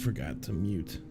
forgot to mute.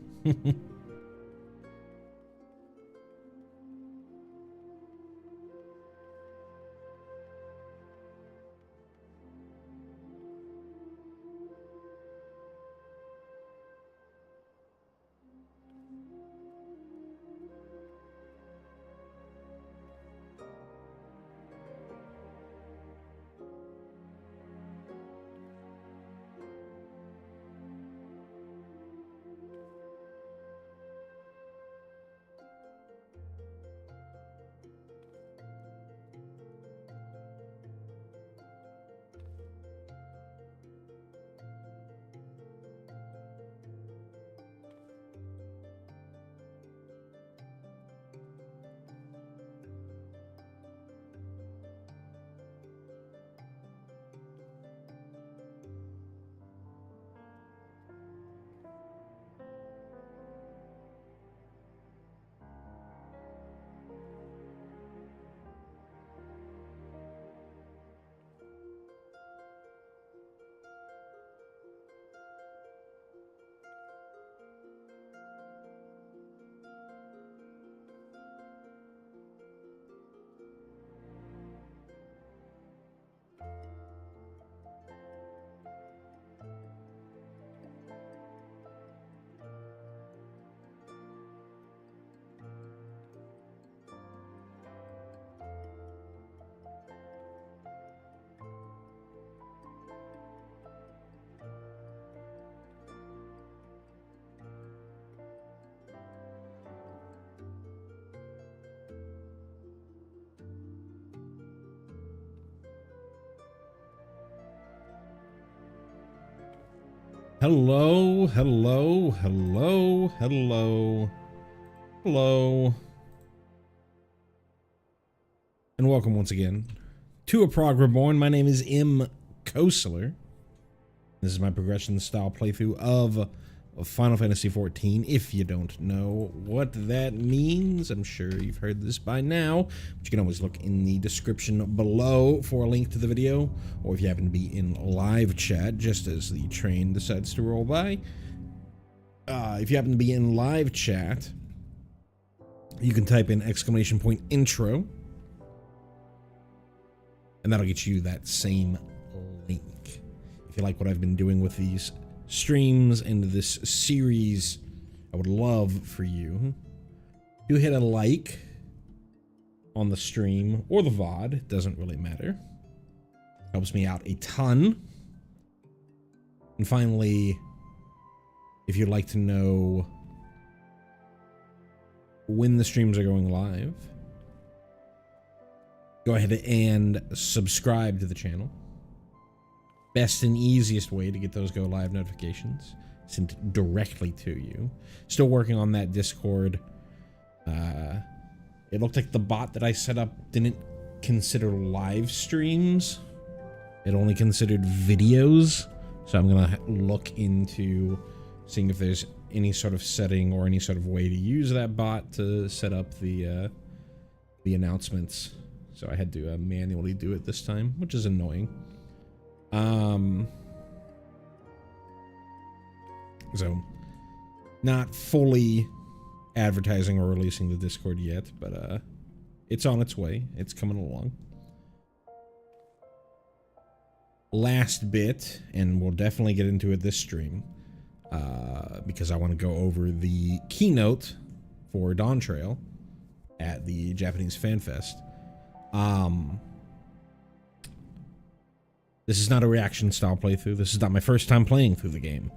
Hello, hello, hello, hello, hello, and welcome once again to a Prog Reborn. My name is M. Kosler. This is my progression style playthrough of Final Fantasy XIV. If you don't know what that means, I'm sure you've heard this by now, but you can always look in the description below for a link to the video, or if you happen to be in live chat just as the train decides to roll by. If you happen to be in live chat, you can type in !intro, and that'll get you that same link. If you like what I've been doing with these streams and this series, I would love for you to hit a like on the stream or the VOD. It doesn't really matter. Helps me out a ton. And finally, if you'd like to know when the streams are going live, go ahead and subscribe to the channel. Best and easiest way to get those go live notifications sent directly to you. Still working on that Discord. It looked like the bot that I set up didn't consider live streams. It only considered videos. So I'm gonna look into seeing if there's any sort of setting or any sort of way to use that bot to set up the announcements. So I had to manually do it this time, which is annoying. So not fully advertising or releasing the Discord yet, but it's on its way. It's coming along. Last bit, and we'll definitely get into it this stream, because I want to go over the keynote for Dawn Trail at the Japanese Fan Fest. This is not a reaction style playthrough. This is not my first time playing through the game.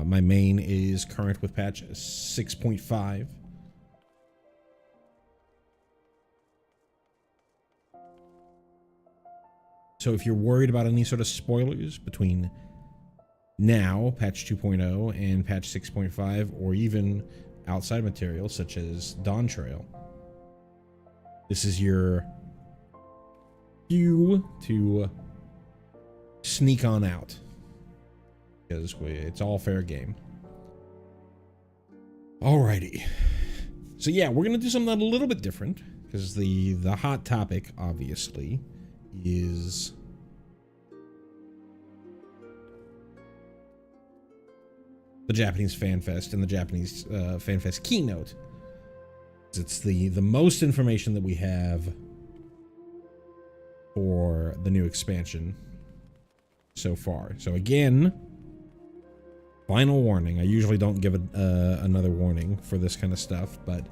My main is current with patch 6.5. So if you're worried about any sort of spoilers between now, patch 2.0, and patch 6.5, or even outside material such as Dawn Trail, this is your cue to sneak on out, because it's all fair game. Alrighty, so yeah, we're gonna do something a little bit different, because the hot topic obviously is the Japanese Fan Fest and the Japanese Fan Fest Keynote. It's the most information that we have for the new expansion so far. So again, final warning. I usually don't give another warning for this kind of stuff, but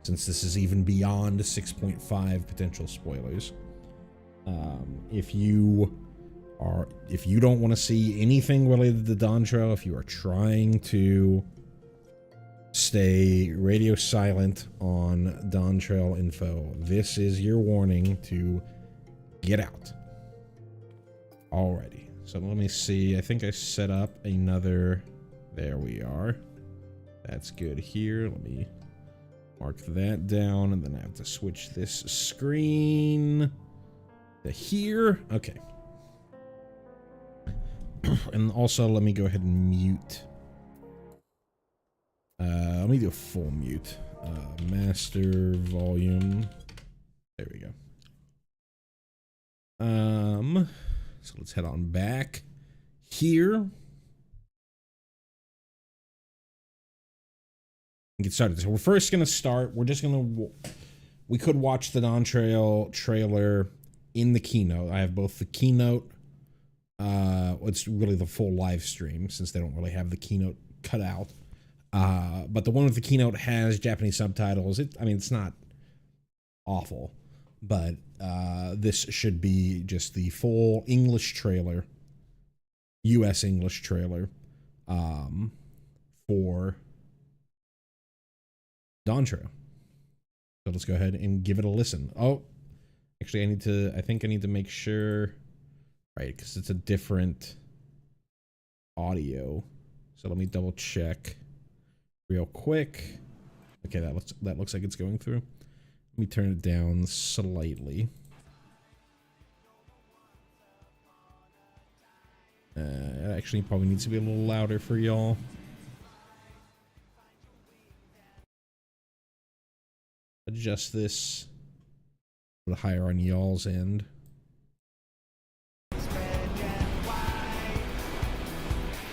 since this is even beyond 6.5 potential spoilers, if you don't want to see anything related to Dontrell, if you are trying to stay radio silent on Dontrell info, this is your warning to get out. Alrighty, so let me see. I think I set up another. There we are. That's good here. Let me mark that down, and then I have to switch this screen to here. Okay. And also, let me go ahead and mute. Let me do a full mute. Master volume. There we go. So let's head on back here. Get started. So we're first gonna start. We could watch the Dontrell trailer in the keynote. I have both the keynote. It's really the full live stream since they don't really have the keynote cut out. But the one with the keynote has Japanese subtitles. I mean, it's not awful, but this should be just the full English trailer, US English trailer, for Dontrell. So let's go ahead and give it a listen. Oh, actually, I think I need to make sure, right, because it's a different audio. So let me double check real quick. Okay, that looks like it's going through. Let me turn it down slightly. It actually probably needs to be a little louder for y'all. Adjust this a little higher on y'all's end. And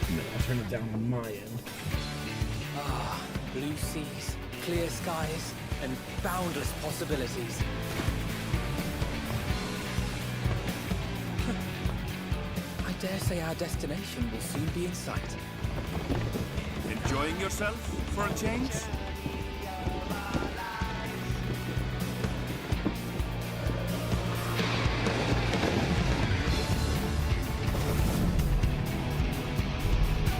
then I'll turn it down on my end. Ah, blue seas, clear skies, and boundless possibilities. I dare say our destination will soon be in sight. Enjoying yourself for a change?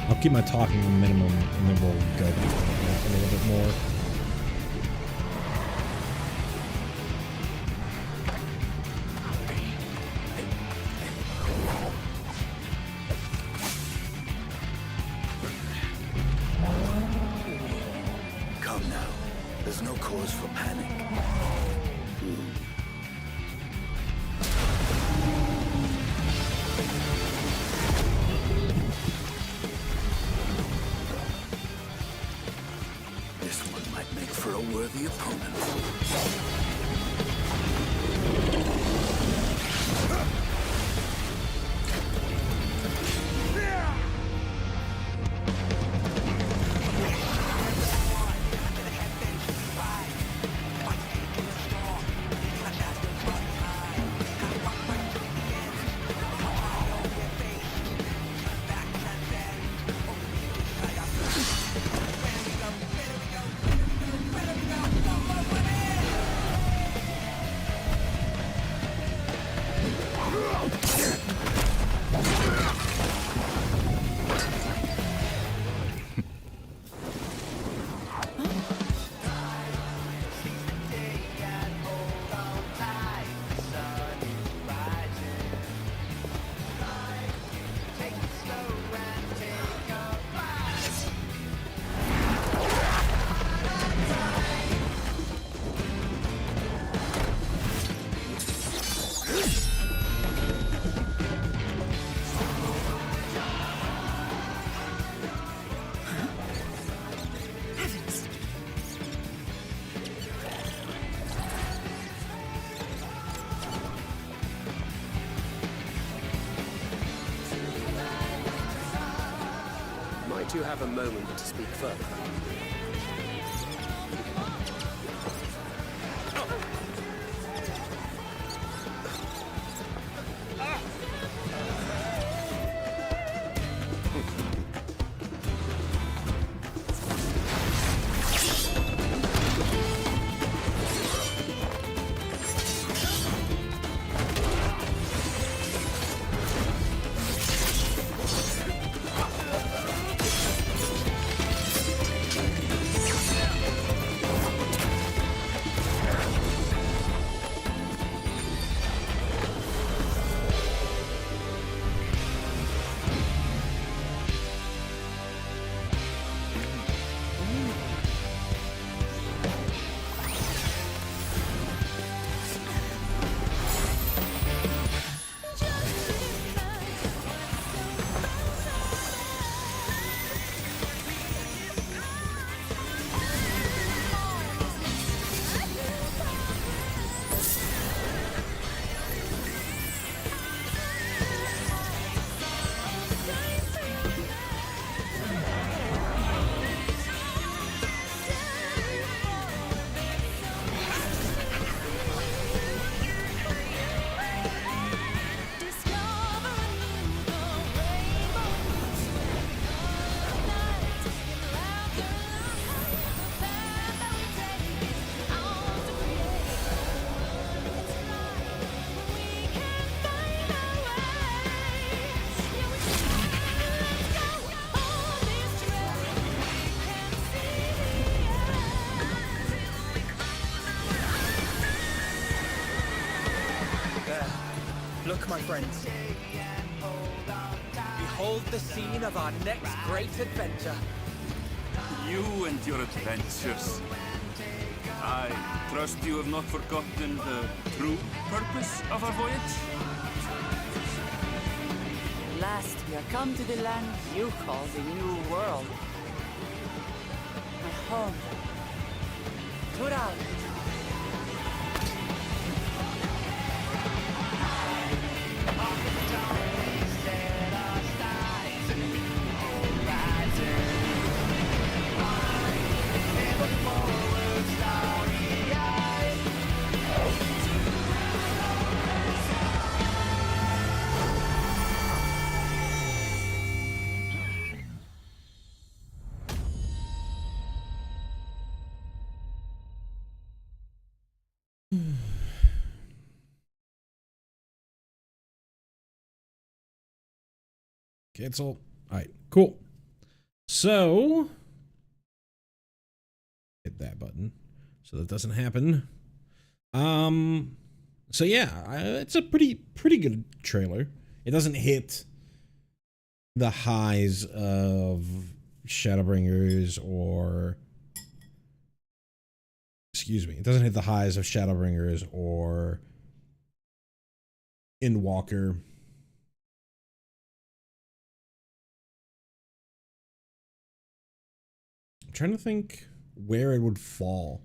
I'll keep my talking minimum, and then we'll go a little bit more. Come now. There's no cause for panic. This one might make for a worthy opponent. you have a moment to speak further? Look, my friends. Behold the scene of our next great adventure. You and your adventures. I trust you have not forgotten the true purpose of our voyage? At last, we are come to the land you call the New World. My home. Tural. Cancel. All right, cool. So hit that button so that doesn't happen. So yeah, it's a pretty good trailer. It doesn't hit the highs of Shadowbringers or it doesn't hit the highs of Shadowbringers or Endwalker. I'm trying to think where it would fall.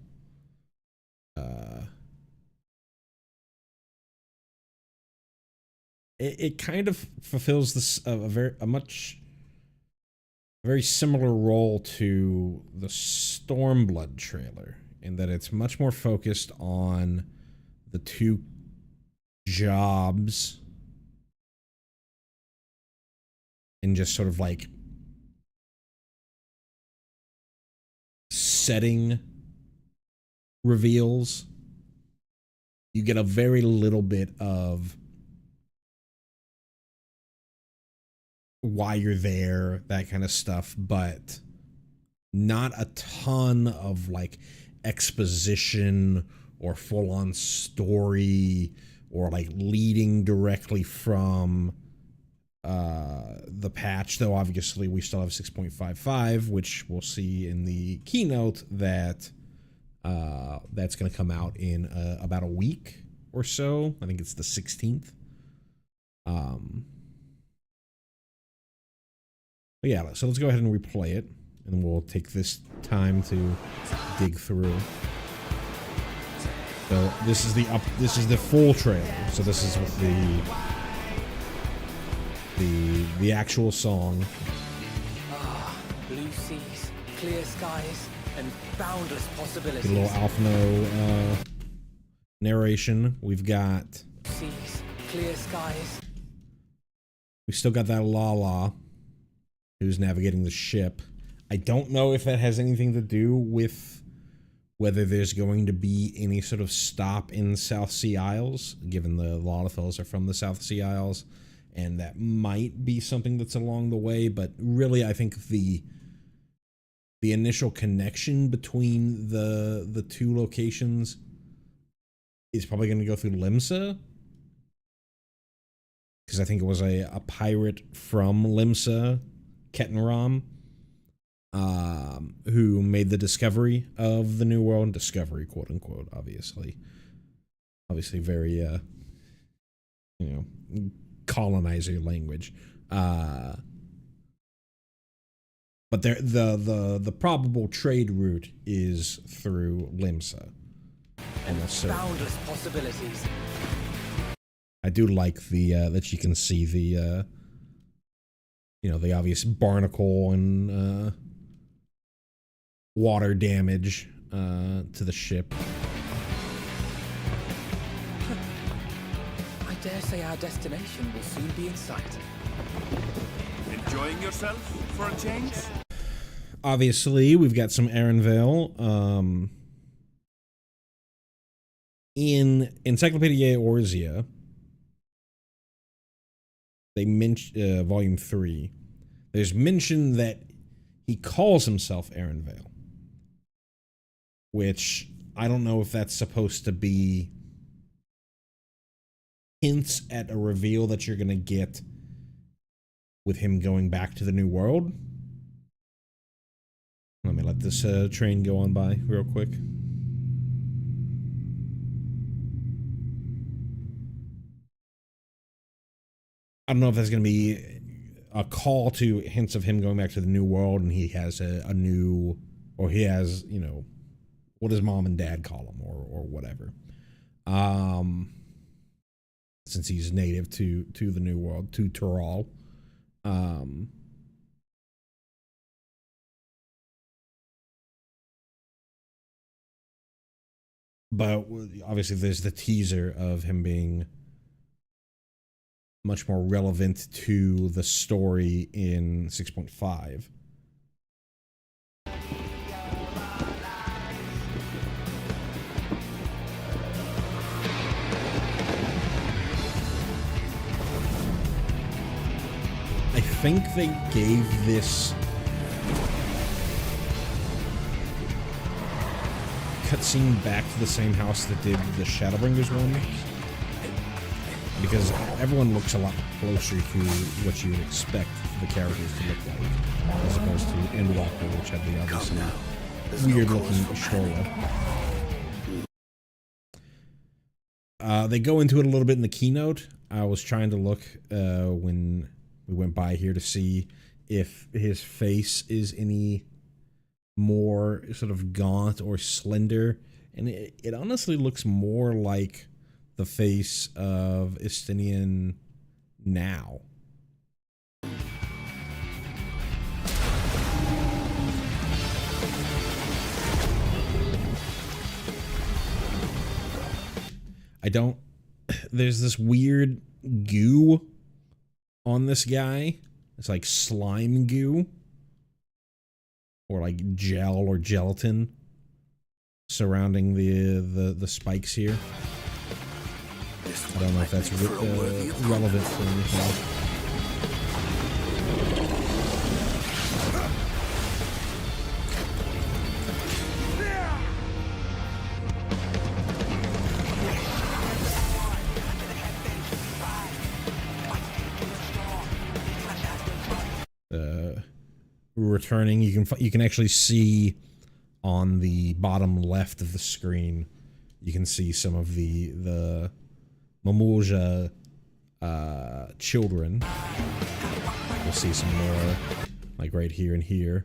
It kind of fulfills this a very similar role to the Stormblood trailer in that it's much more focused on the two jobs and just sort of like setting reveals. You get a very little bit of why you're there, that kind of stuff, but not a ton of like exposition or full-on story or like leading directly from the patch, though obviously we still have 6.55, which we'll see in the keynote that that's going to come out in about a week or so. I think it's the 16th. But yeah, so let's go ahead and replay it, and then we'll take this time to dig through. So this is the full trailer. So this is with the actual song. Blue seas, clear skies, and boundless possibilities. Get a little Alphino narration. We've got Seas, clear skies. we still got that Lala who's navigating the ship. I don't know if that has anything to do with whether there's going to be any sort of stop in South Sea Isles, given the Lalathels are from the South Sea Isles, and that might be something that's along the way, but really I think the initial connection between the two locations is probably going to go through Limsa, because I think it was a pirate from Limsa, Ketenram, who made the discovery of the New World. Discovery, quote unquote, obviously very colonizer language. But the probable trade route is through Limsa. Boundless possibilities. I do like the that you can see the the obvious barnacle and water damage to the ship. I dare say our destination will soon be in sight. Enjoying yourself for a change? Obviously, we've got some Arenvale. In Encyclopedia Orzia, they mention Volume 3. There's mention that he calls himself Arenvale, which I don't know if that's supposed to be hints at a reveal that you're going to get with him going back to the New World. Let me let this train go on by real quick. I don't know if that's going to be a call to hints of him going back to the New World, and he has a new, or he has, what does mom and dad call him, or whatever. Since he's native to the New World, to Tural. But obviously there's the teaser of him being much more relevant to the story in 6.5. I think they gave this cutscene back to the same house that did the Shadowbringers one, because everyone looks a lot closer to what you would expect the characters to look like, as opposed to Endwalker, which had the obviously weird-looking Shora. They go into it a little bit in the keynote. I was trying to look when we went by here to see if his face is any more sort of gaunt or slender, and it honestly looks more like the face of Estinian now. There's this weird goo on this guy. It's like slime goo, or like gel or gelatin surrounding the spikes here. I don't know if that's relevant for anything. Returning, you can actually see on the bottom left of the screen, you can see some of the Mamulja children. You'll see some more, like right here and here,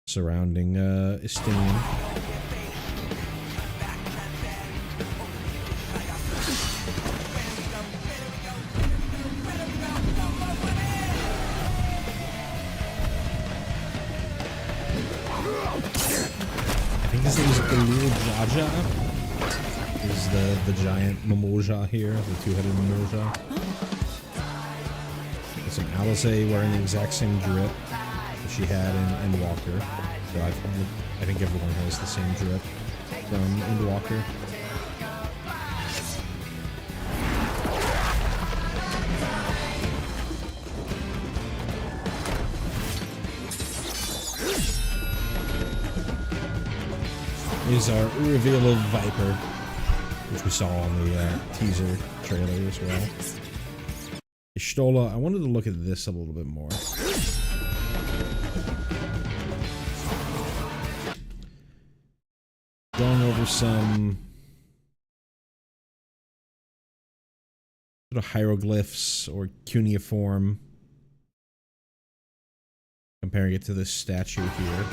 surrounding Estinian. his name's Galul Jaja. Is the giant Mamoja here, the two-headed Mamoja. There's some Alisaie wearing the exact same drip that she had in Walker. So I think everyone has the same drip from Endwalker. Is our reveal of Viper, which we saw on the teaser trailer as well. Y'shtola, I wanted to look at this a little bit more. Going over some sort of hieroglyphs or cuneiform, comparing it to this statue here.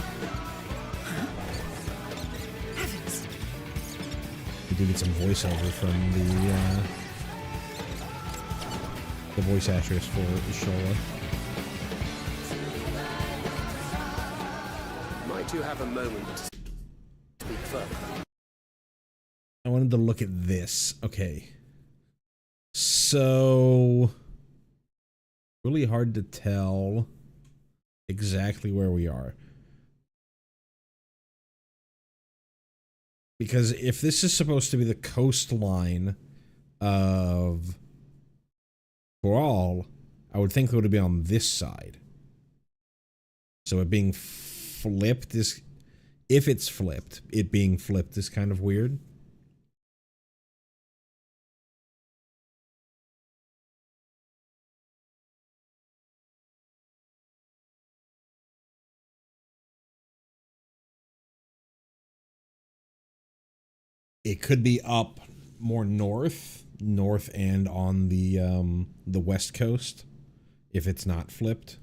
We do get some voiceover from the voice actress for Y'shtola. Might you have a moment to speak further? I wanted to look at this. Okay. So, really hard to tell exactly where we are. Because if this is supposed to be the coastline of Coral, I would think it would be on this side. So it being flipped is... If it's flipped, it being flipped is kind of weird. It could be up more north and on the west coast if it's not flipped.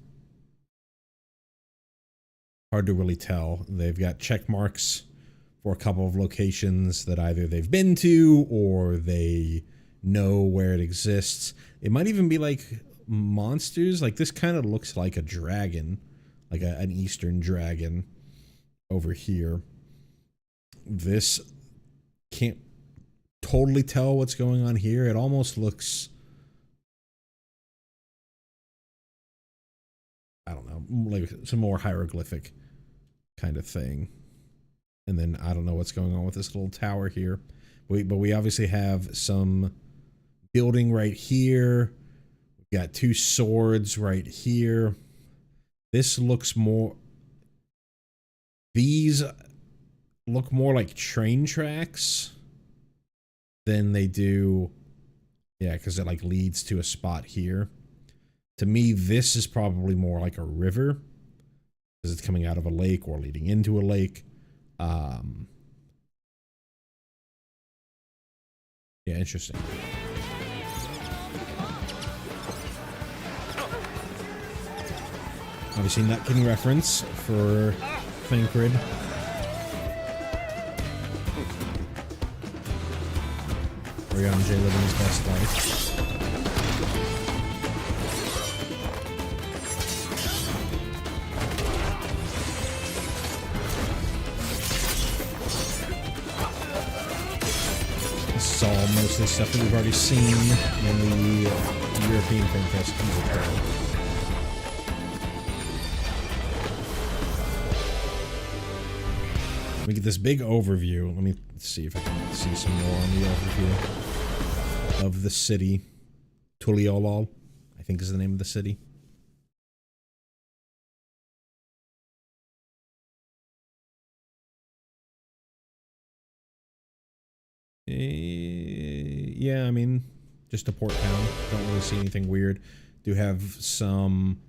Hard to really tell. They've got check marks for a couple of locations that either they've been to or they know where it exists. It might even be like monsters. Like this kind of looks like a dragon, like an eastern dragon over here. This can't totally tell what's going on here. It almost looks, I don't know, like some more hieroglyphic kind of thing. And then I don't know what's going on with this little tower here. But we obviously have some building right here. We've got two swords right here. This looks more... These look more like train tracks than they do... Yeah, because it like leads to a spot here. To me, this is probably more like a river, because it's coming out of a lake or leading into a lake. Yeah, interesting. Obviously, Nutkin reference for Thancred. Ariana J living his best life. This is all mostly stuff that we've already seen in the European Film Fest teaser trailer. We get this big overview. Let me see if I can see some more on the overview of the city. Tuliolol, I think is the name of the city. Yeah, I mean, just a port town. Don't really see anything weird. Do have some,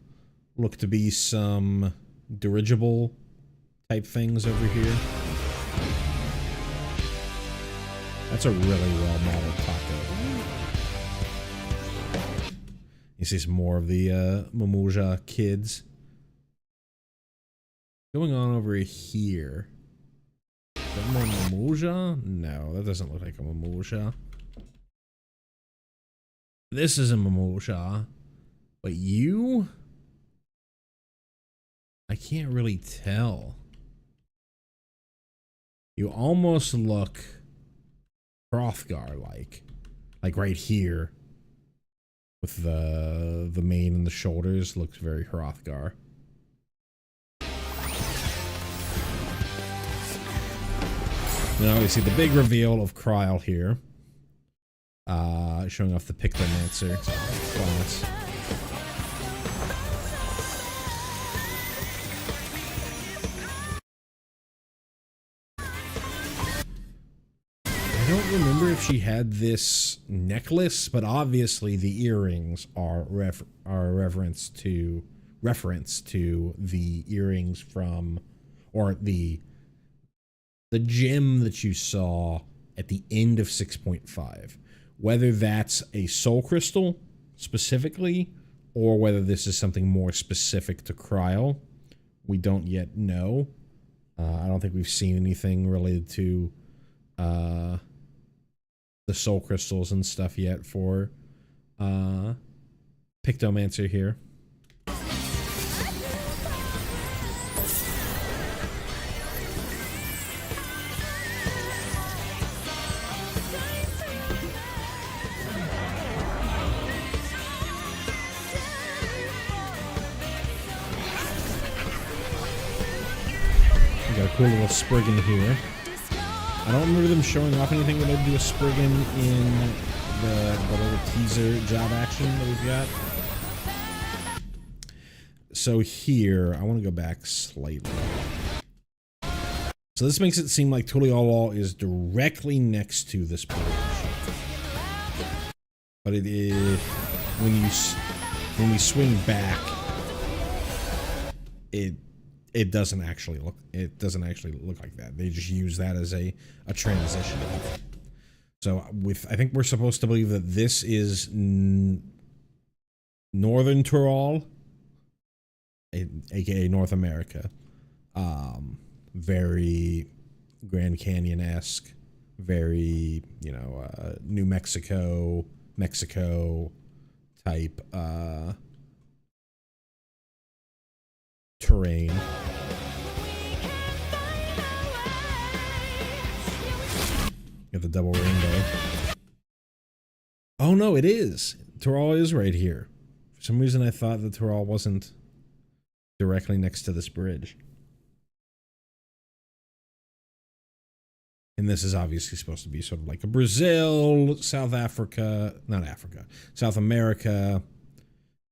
look to be some dirigible type things over here. That's a really well modeled taco. You see some more of the Mamuja kids. Going on over here. Is that more Mamuja? No, that doesn't look like a Mamuja. This is a Mamuja. But you? I can't really tell. You almost look Hrothgar like right here with the mane and the shoulders looks very Hrothgar. Now we see the big reveal of Kryl here, showing off the Pictomancer class. I don't remember if she had this necklace, but obviously the earrings are reference to the earrings from, or the gem that you saw at the end of 6.5. Whether that's a soul crystal specifically, or whether this is something more specific to Kryl, we don't yet know. I don't think we've seen anything related to the soul crystals and stuff yet for Pictomancer here. We got a cool little Spriggan here. I don't remember them showing off anything related to a Spriggan in the little teaser job action that we've got. So here, I want to go back slightly. So this makes it seem like Tulial is directly next to this bridge. But it is, when we swing back, it doesn't actually look like that. They just use that as a transition. So I think we're supposed to believe that this is Northern Tural, aka North America. Very Grand Canyon-esque, very, New Mexico type terrain. Got the double rainbow. Oh no, it is. Tural is right here. For some reason I thought that Tural wasn't directly next to this bridge. And this is obviously supposed to be sort of like a Brazil, South America,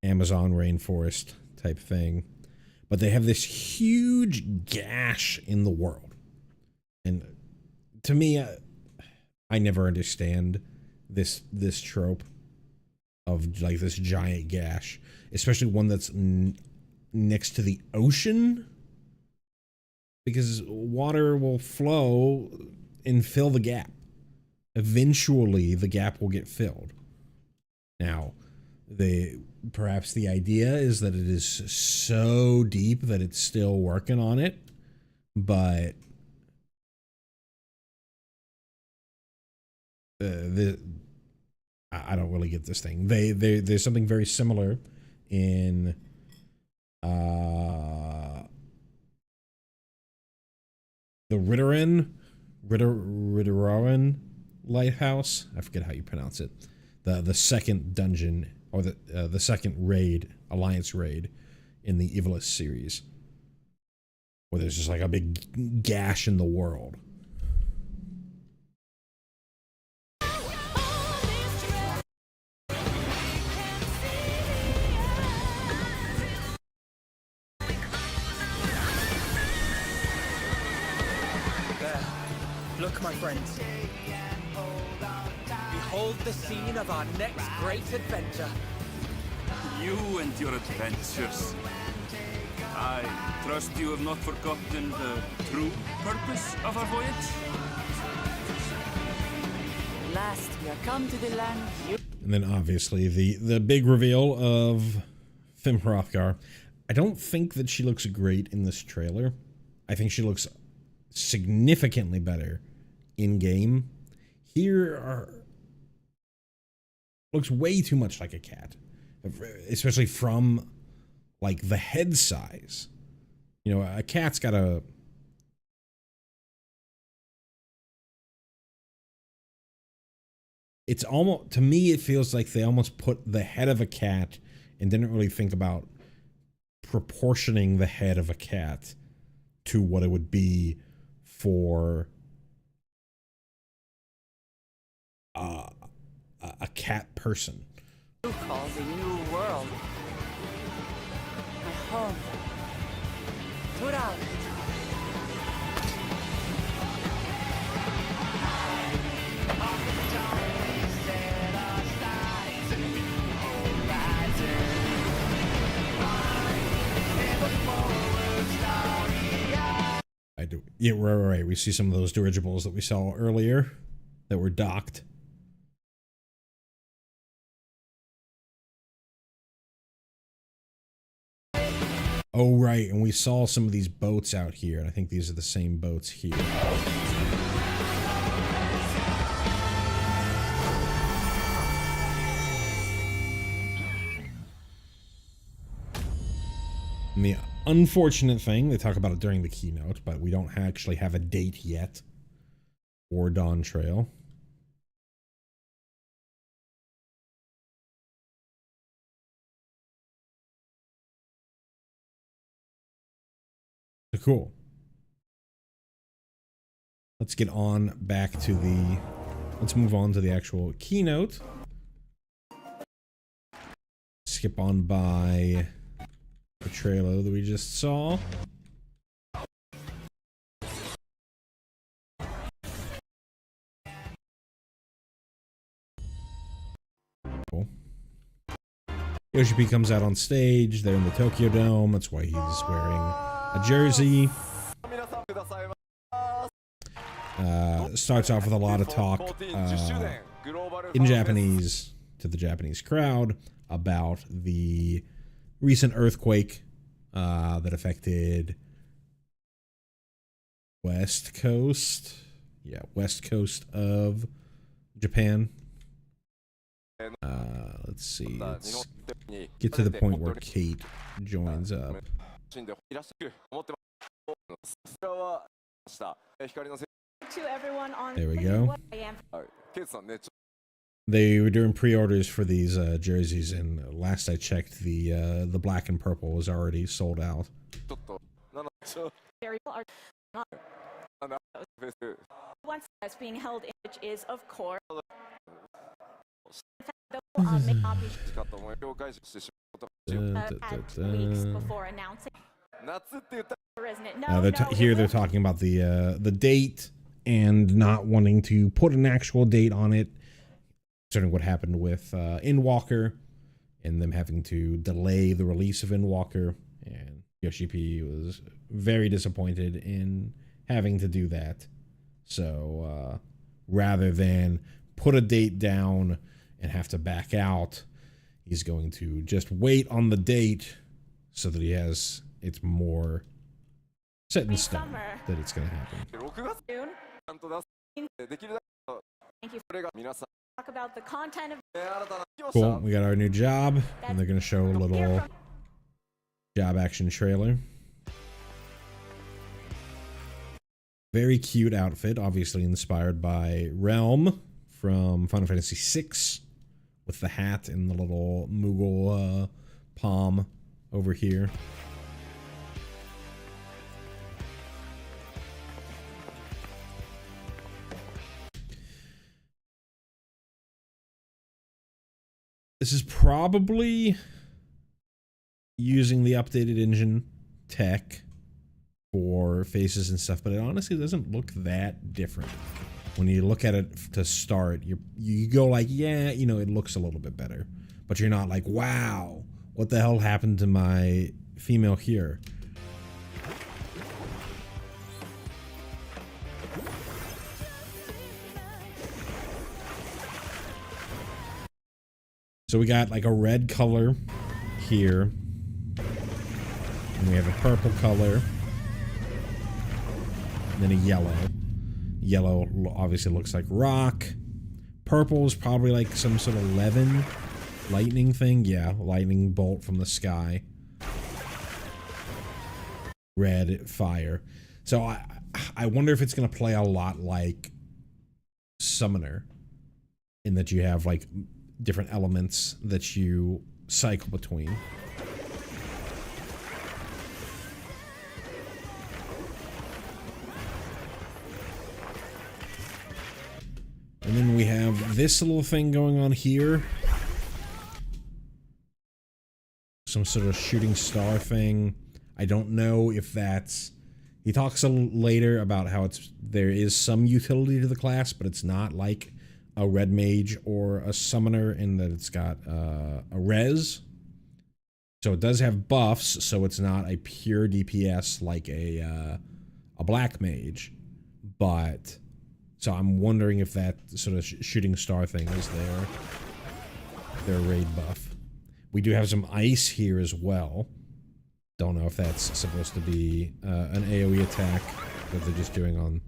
Amazon rainforest type thing. But they have this huge gash in the world. And to me, I never understand this trope of like this giant gash, especially one that's next to the ocean, because water will flow and fill the gap. Eventually, the gap will get filled. Now, perhaps the idea is that it is so deep that it's still working on it, but I don't really get this thing. There's something very similar in the Ritterowen Lighthouse. I forget how you pronounce it. The second dungeon, or the second raid, Alliance raid in the Evilus series, where there's just like a big gash in the world. Look, my friends. Behold the scene of our next great adventure. You and your adventures. I trust you have not forgotten the true purpose of our voyage? At last, we are come to the land you... And then obviously the big reveal of Fim Hrothgar. I don't think that she looks great in this trailer. I think she looks significantly better in game. Here looks way too much like a cat, especially from like the head size. A cat's got it's almost, to me, it feels like they almost put the head of a cat and didn't really think about proportioning the head of a cat to what it would be for a cat person. You call the new world. My home. Put out. I do. Yeah, right. We see some of those dirigibles that we saw earlier that were docked. Oh, right. And we saw some of these boats out here. And I think these are the same boats here. And the unfortunate thing, they talk about it during the keynote, but we don't actually have a date yet for Dawn Trail. So cool. Let's get on back to the, let's move on to the actual keynote. Skip on by the trailer that we just saw. Cool. Yoshi P comes out on stage. They're in the Tokyo Dome. That's why he's wearing a jersey. Starts off with a lot of talk in Japanese to the Japanese crowd about the recent earthquake that affected West Coast of Japan. Let's see. Let's get to the point where Kate joins up. There we go. They were doing pre-orders for these jerseys, and last I checked, the black and purple was already sold out. Once that's being held in, which is of course weeks before announcing. Here they're talking about the date and not wanting to put an actual date on it, concerning what happened with Endwalker and them having to delay the release of Endwalker. And Yoshi P was very disappointed in having to do that. So rather than put a date down and have to back out, he's going to just wait on the date so that it's more set in stone that it's going to happen. Thank you for talk about the content of Cool, we got our new job, and they're going to show a little job action trailer. Very cute outfit, obviously inspired by Realm from Final Fantasy VI, with the hat and the little Moogle palm over here. This is probably using the updated engine tech for faces and stuff, but it honestly doesn't look that different. When you look at it to start, you go like, yeah, you know, it looks a little bit better, but you're not like, wow, what the hell happened to my female here? So we got like a red color here, and we have a purple color, and then a yellow. Yellow obviously looks like rock. Purple is probably like some sort of lightning thing. Yeah, lightning bolt from the sky. Red, fire. So I wonder if it's going to play a lot like Summoner, in that you have like different elements that you cycle between. And then we have this little thing going on here. Some sort of shooting star thing. I don't know if that's... He talks a little later about how there is some utility to the class, but it's not like a red mage or a summoner in that it's got a res. So it does have buffs, so it's not a pure DPS like a black mage. But... So I'm wondering if that sort of shooting star thing is their raid buff. We do have some ice here as well. Don't know if that's supposed to be an AoE attack that they're just doing on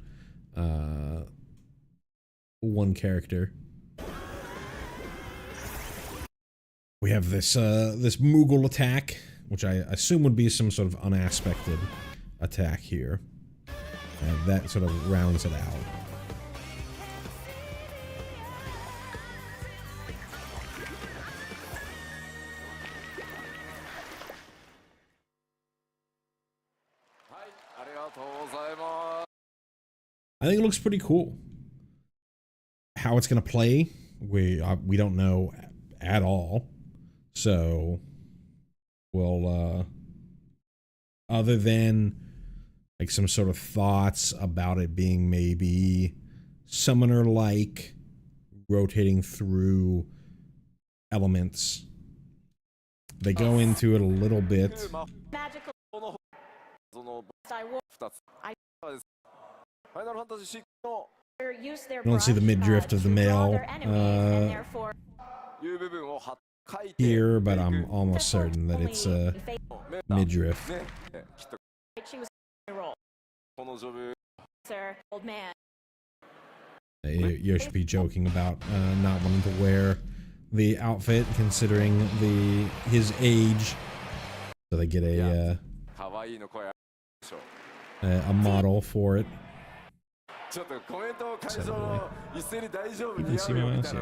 one character. We have this this Moogle attack, which I assume would be some sort of unaspected attack here. And that sort of rounds it out. I think it looks pretty cool. How it's gonna play, we don't know at all. So we'll other than like some sort of thoughts about it being maybe summoner like, rotating through elements. They go into it a little bit. Magical. I don't see the midriff of the male here, but I'm almost certain that it's a midriff. You should be joking about not wanting to wear the outfit, considering his age. So they get a model for it. You can see my mouse? Yeah,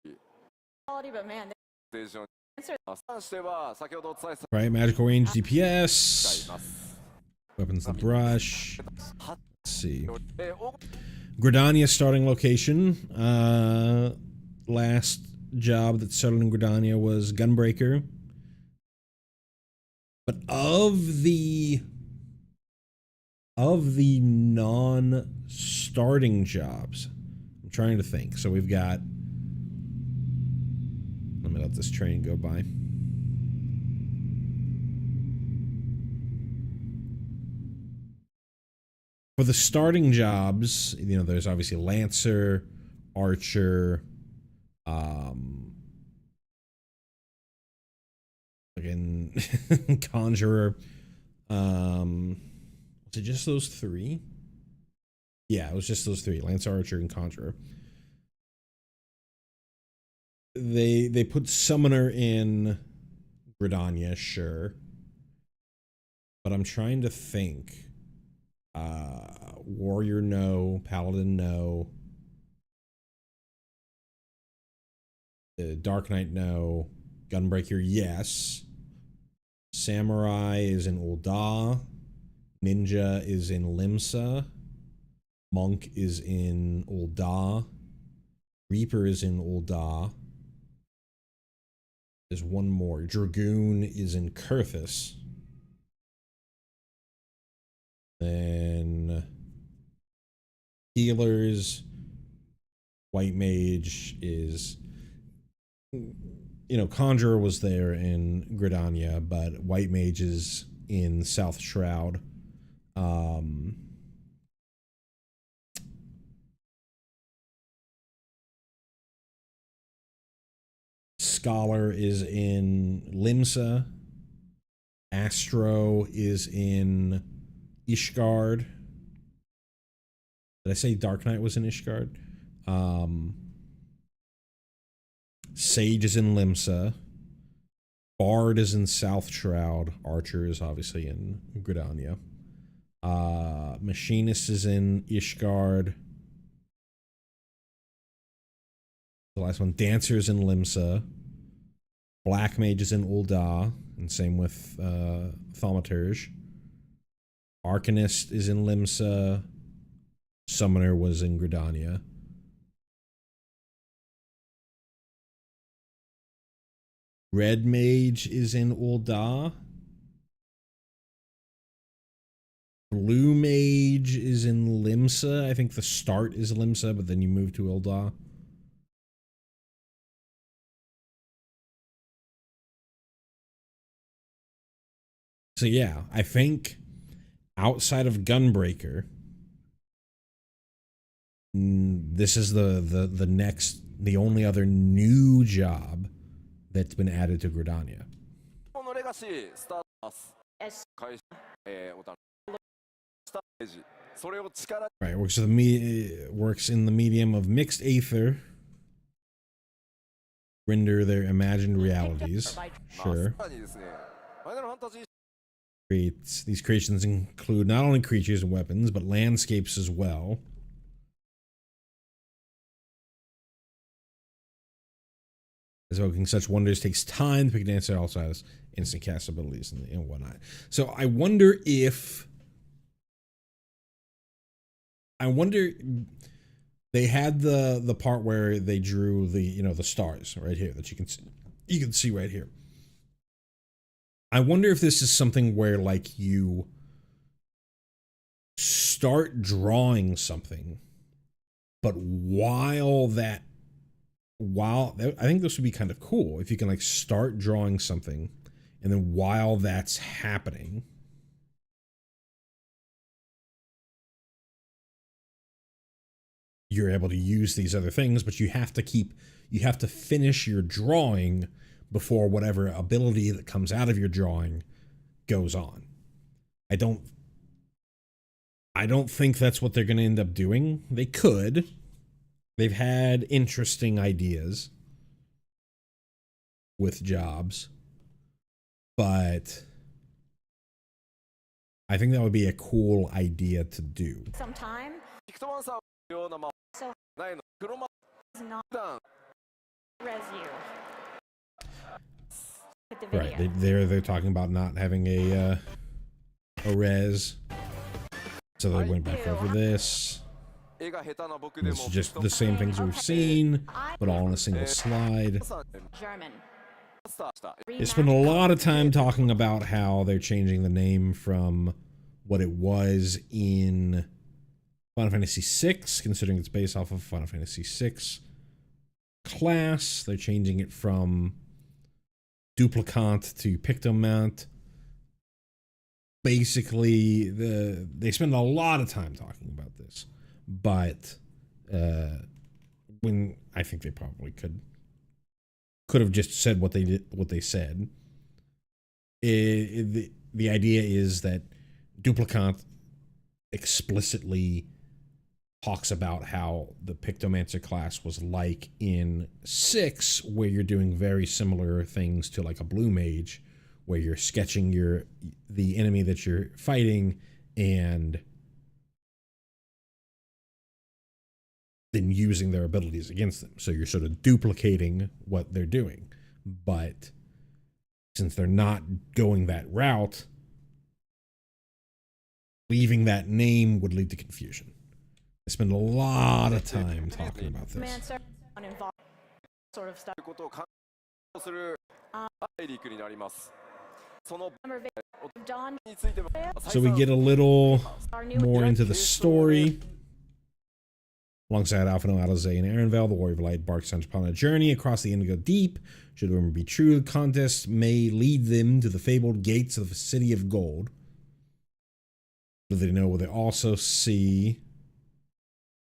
you can. Right, magical range DPS. Weapons the brush. Let's see. Gridania starting location. Last job that started in Gridania was Gunbreaker. But of the non-starting jobs, I'm trying to think. So we've got... Let me let this train go by. For the starting jobs, you know, there's obviously Lancer, Archer, again, Conjurer. Was it just those three? Yeah, it was just those three: Lancer, Archer, and Conjurer. They put Summoner in Gridania, sure, but I'm trying to think. Warrior, no. Paladin, no. Dark Knight, no. Gunbreaker, yes. Samurai is in Ul'dah. Ninja is in Limsa. Monk is in Ul'dah. Reaper is in Ul'dah. There's one more. Dragoon is in Kurthus. Then healers, White Mage is, you know, Conjurer was there in Gridania, but White Mage is in South Shroud. Scholar is in Limsa. Astro is in Ishgard. Did I say Dark Knight was in Ishgard? Sage is in Limsa. Bard is in South Shroud. Archer is obviously in Gridania. Machinist is in Ishgard. The last one, Dancers in Limsa. Black Mages in Ul'dah, and same with Thaumaturge. Arcanist is in Limsa. Summoner was in Gridania. Red Mage is in Ul'dah. Blue Mage is in Limsa. I think the start is Limsa, but then you move to Ul'dah. So yeah, I think outside of Gunbreaker, this is the only other new job that's been added to Gridania. Right, works in the medium of mixed aether. Render their imagined realities. Sure. These creations include not only creatures and weapons, but landscapes as well. Evoking such wonders takes time. The Pick Dancer also has instant cast abilities and whatnot. So I wonder they had the part where they drew the stars right here that you can see right here. I wonder if this is something where like you start drawing something, but I think this would be kind of cool if you can like start drawing something and then while that's happening, you're able to use these other things, but you have to finish your drawing before whatever ability that comes out of your drawing goes on. I don't think that's what they're going to end up doing. They could. They've had interesting ideas with jobs, but I think that would be a cool idea to do. Sometime. So not res you. Right, they're talking about not having a res, so they went back over this. This is just the same things we've seen, but all in a single slide. They spent a lot of time talking about how they're changing the name from what it was in Final Fantasy VI, considering it's based off of Final Fantasy VI class. They're changing it from Duplicant to Pictomount. Basically, they spend a lot of time talking about this, but when I think they probably could have just said what they said. The idea is that Duplicant explicitly talks about how the Pictomancer class was like in 6, where you're doing very similar things to like a blue mage, where you're sketching the enemy that you're fighting and then using their abilities against them. So you're sort of duplicating what they're doing. But since they're not going that route, leaving that name would lead to confusion. I spend a lot of time talking about this. Sort of stuff. So we get a little more into the story. Alongside Alphino, Alizé, and Arenvale, the Warrior of Light embarks upon a journey across the Indigo Deep. Should the rumor be true, the contest may lead them to the fabled gates of the City of Gold. Do they know where they also see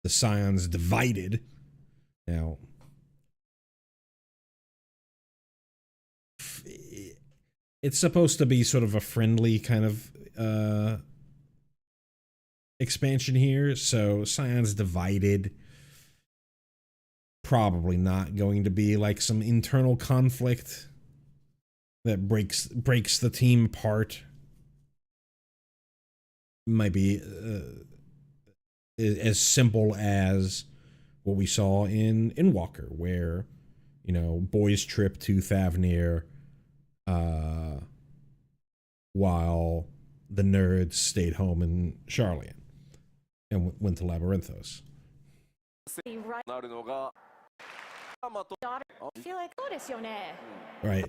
the Scions divided? Now, it's supposed to be sort of a friendly kind of expansion here, so Scions divided, probably not going to be like some internal conflict that breaks the team apart. Might be as simple as, what we saw in Walker, where, you know, boys trip to Thavnir while the nerds stayed home in Charlian and went to Labyrinthos. Right.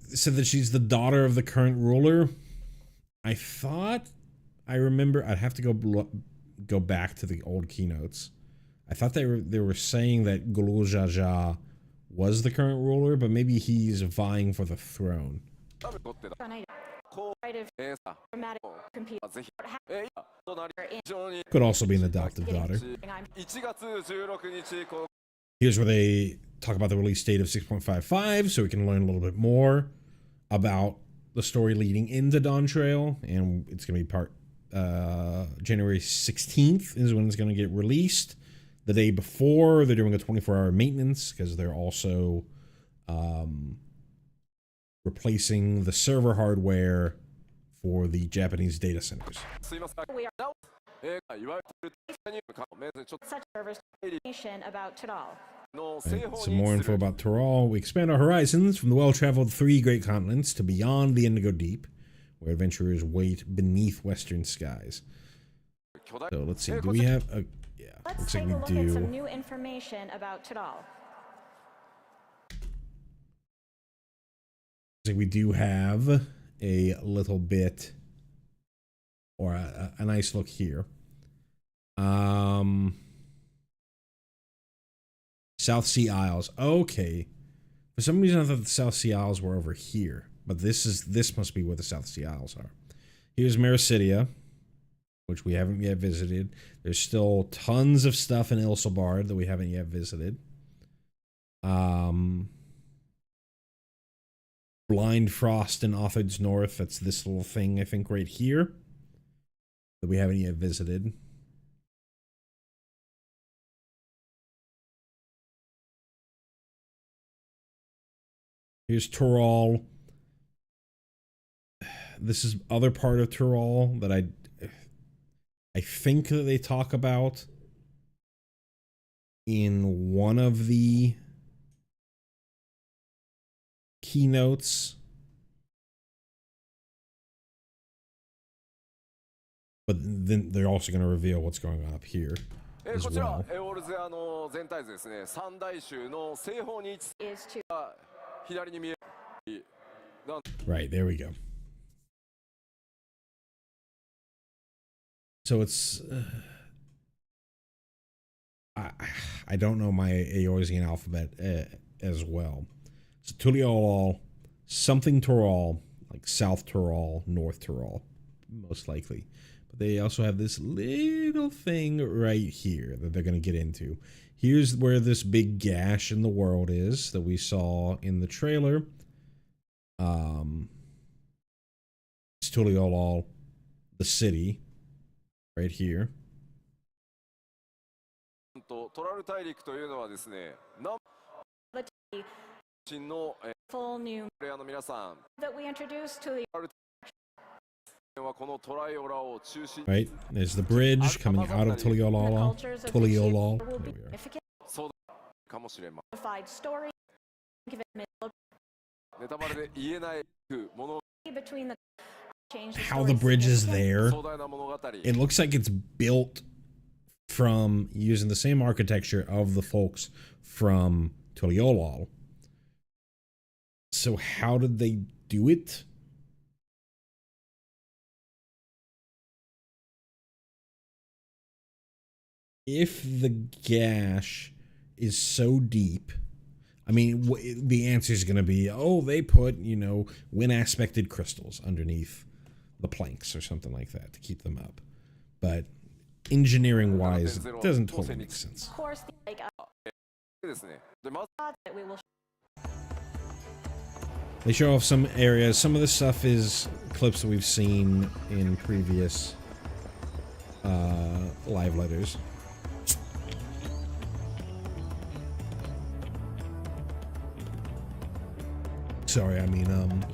Said that she's the daughter of the current ruler. I thought, I remember, I'd have to go back to the old keynotes. I thought they were saying that Gulu Jaja was the current ruler, but maybe he's vying for the throne. Could also be an adoptive daughter. Here's where they talk about the release date of 6.55, so we can learn a little bit more about the story leading into Dawn Trail, and it's going to be part January 16th is when it's going to get released. The day before, they're doing a 24-hour maintenance because they're also replacing the server hardware for the Japanese data centers. Right, some more info about Tural. We expand our horizons from the well-traveled 3 great continents to beyond the Indigo Deep, where adventurers wait beneath western skies. So let's see. Do we have a... Yeah, looks like we do. At some new information about Tural. Looks like we do have a little bit, or a nice look here. South Sea Isles. Okay. For some reason I thought the South Sea Isles were over here, but this must be where the South Sea Isles are. Here's Mericidia, which we haven't yet visited. There's still tons of stuff in Ilsabard that we haven't yet visited. Blind Frost in Othard's North. That's this little thing, I think, right here that we haven't yet visited. Here's Tural. This is other part of Tural that I think that they talk about in one of the keynotes. But then they're also going to reveal what's going on up here as well. Right, there we go. So it's I don't know my Eorzean alphabet as well. So Tuliolol, something Tural, like South Tural, North Tural, most likely. But they also have this little thing right here that they're going to get into. Here's where this big gash in the world is that we saw in the trailer. It's Tuliolol, the city, right here. Full new that we introduced to the right, there's the bridge coming out of Tuliolol. Tuliolol. There we are. Story. Between the how the bridge is there. It looks like it's built from using the same architecture of the folks from Tuliolol. So how did they do it? If the gash is so deep, I mean, the answer is going to be, oh, they put, you know, wind-aspected crystals underneath the planks or something like that to keep them up. But engineering-wise, it doesn't totally make sense. Of course, They show off some areas. Some of the stuff is clips that we've seen in previous live letters. Sorry, I mean,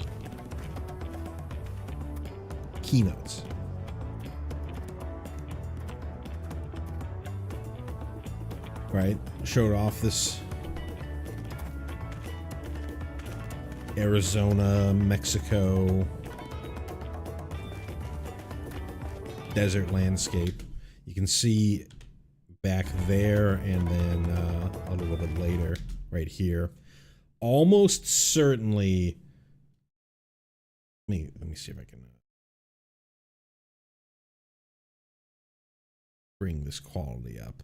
keynotes. right? Showed off this Arizona, Mexico desert landscape. You can see back there, and then a little bit later, right here. Almost certainly. Let me see if I can bring this quality up.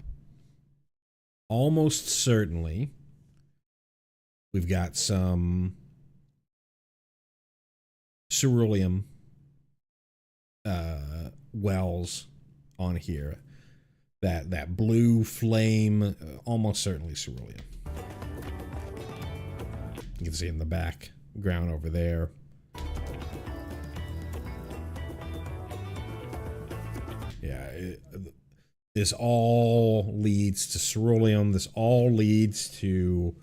Almost certainly, we've got some cerulean wells on here. That blue flame, almost certainly cerulean. You can see in the background over there. Yeah, this all leads to cerulean. This all leads to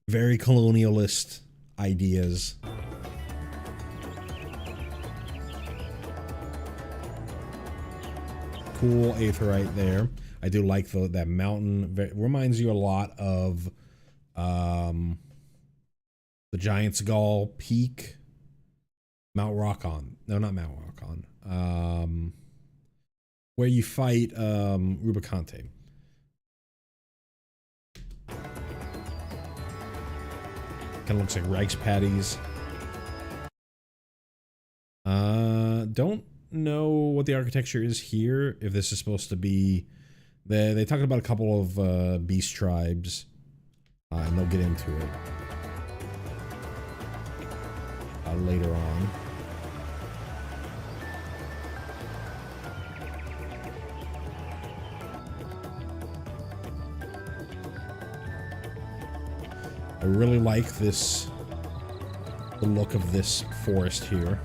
very colonialist ideas. Cool aetherite there. I do like that mountain. Reminds you a lot of the Giant's Gall Peak. Mount Rockon. No, not Mount Rockon. Where you fight Rubicante. Kind of looks like rice patties. Don't know what the architecture is here. If this is supposed to be... They talked about a couple of beast tribes. And they'll get into it later on. I really like the look of this forest here.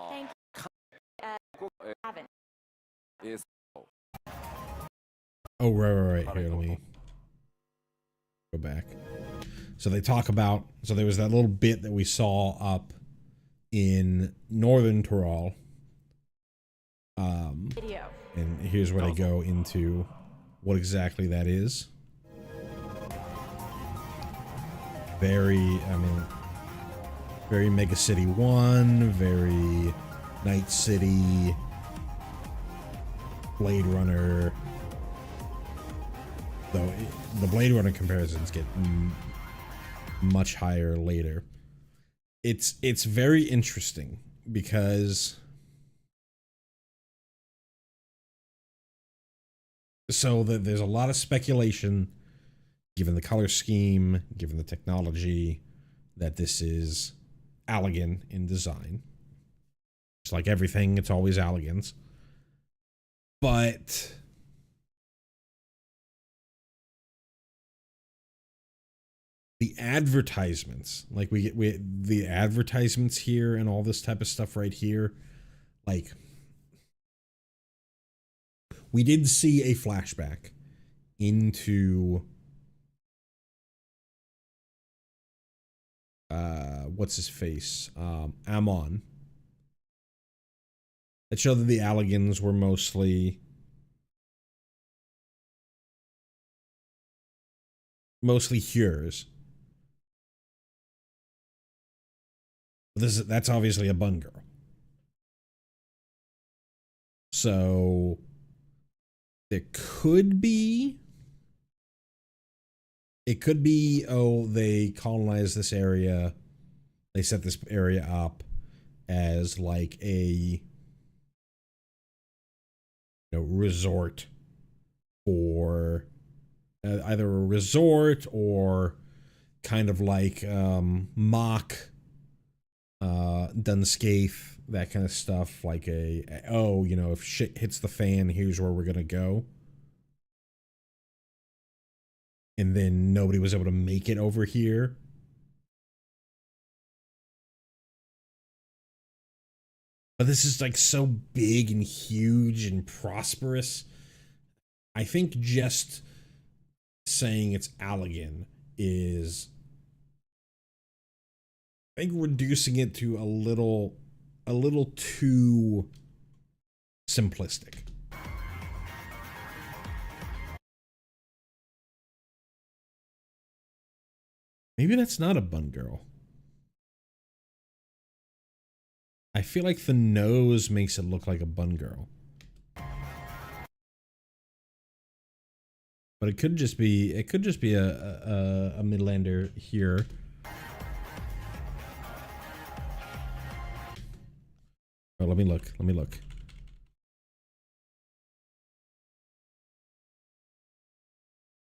Thank you. Oh, right. Here, let me go back. So they talk about, so there was that little bit that we saw up in northern Tyrol. Video. And here's where they go into what exactly that is. Very Mega City 1, very Night City, Blade Runner. Though the Blade Runner comparisons get much higher later. It's very interesting because there's a lot of speculation, given the color scheme, given the technology, that this is Allegan in design. Just like everything, it's always Allegan's. But the advertisements, like we get the advertisements here and all this type of stuff right here, like we did see a flashback into what's his face, Amon, that showed that the Allegans were mostly Hures. That's obviously a Bun girl. So it could be, oh, they colonized this area. They set this area up as like a resort, or either a resort or kind of like mock Dunscaith, that kind of stuff, like if shit hits the fan, here's where we're gonna go. And then nobody was able to make it over here. But this is like so big and huge and prosperous. I think just saying it's Allegan is I think reducing it to a little too simplistic. Maybe that's not a bun girl. I feel like the nose makes it look like a bun girl. But it could just be a Midlander here. Oh, let me look.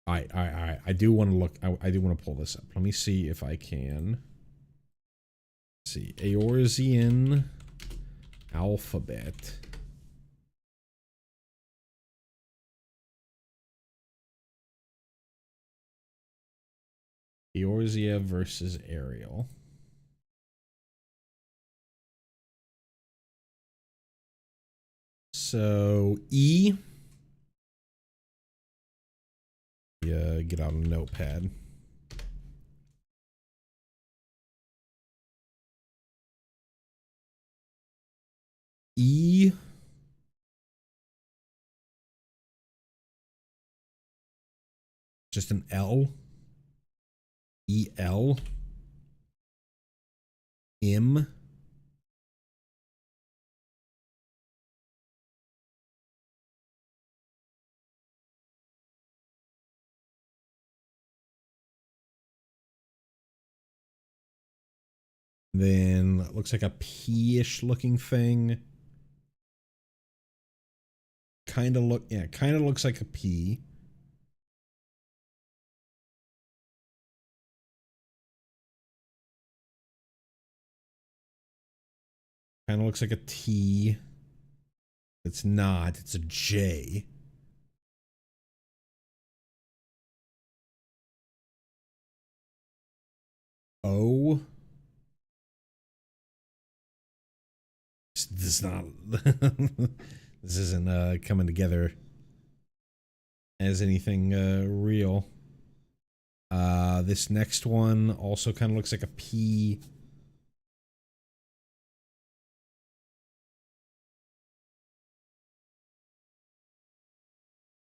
All right. I do want to look. I do want to pull this up. Let me see if I can. Let's see, Eorzean alphabet. Eorzea versus Ariel. So E. Yeah, get out a notepad. E. Just an L. E-L. M. Then it looks like a P-ish looking thing. Kind of looks like a P. Kind of looks like a T. It's not. It's a J. O. This is not. This isn't coming together as anything real. This next one also kind of looks like a P.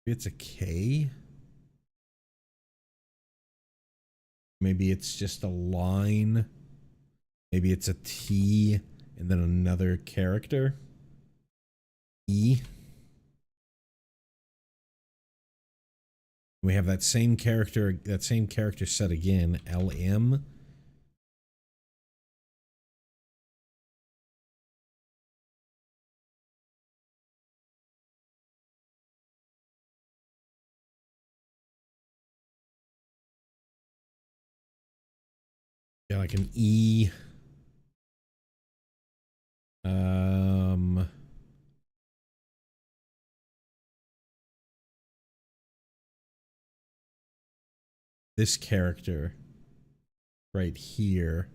Maybe it's a K. Maybe it's just a line. Maybe it's a T and then another character. E. We have that same character set again, LM. Yeah, like an E. This character right here,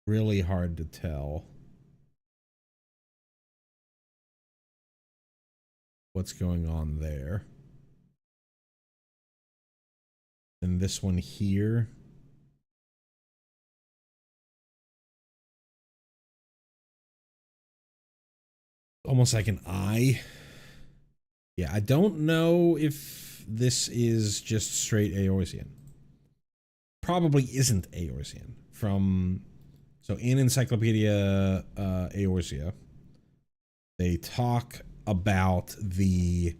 really hard to tell what's going on there. And this one here, almost like an eye. Yeah, I don't know if this is just straight Eorzean. Probably isn't Eorzean. So in Encyclopedia Eorzea, they talk about there's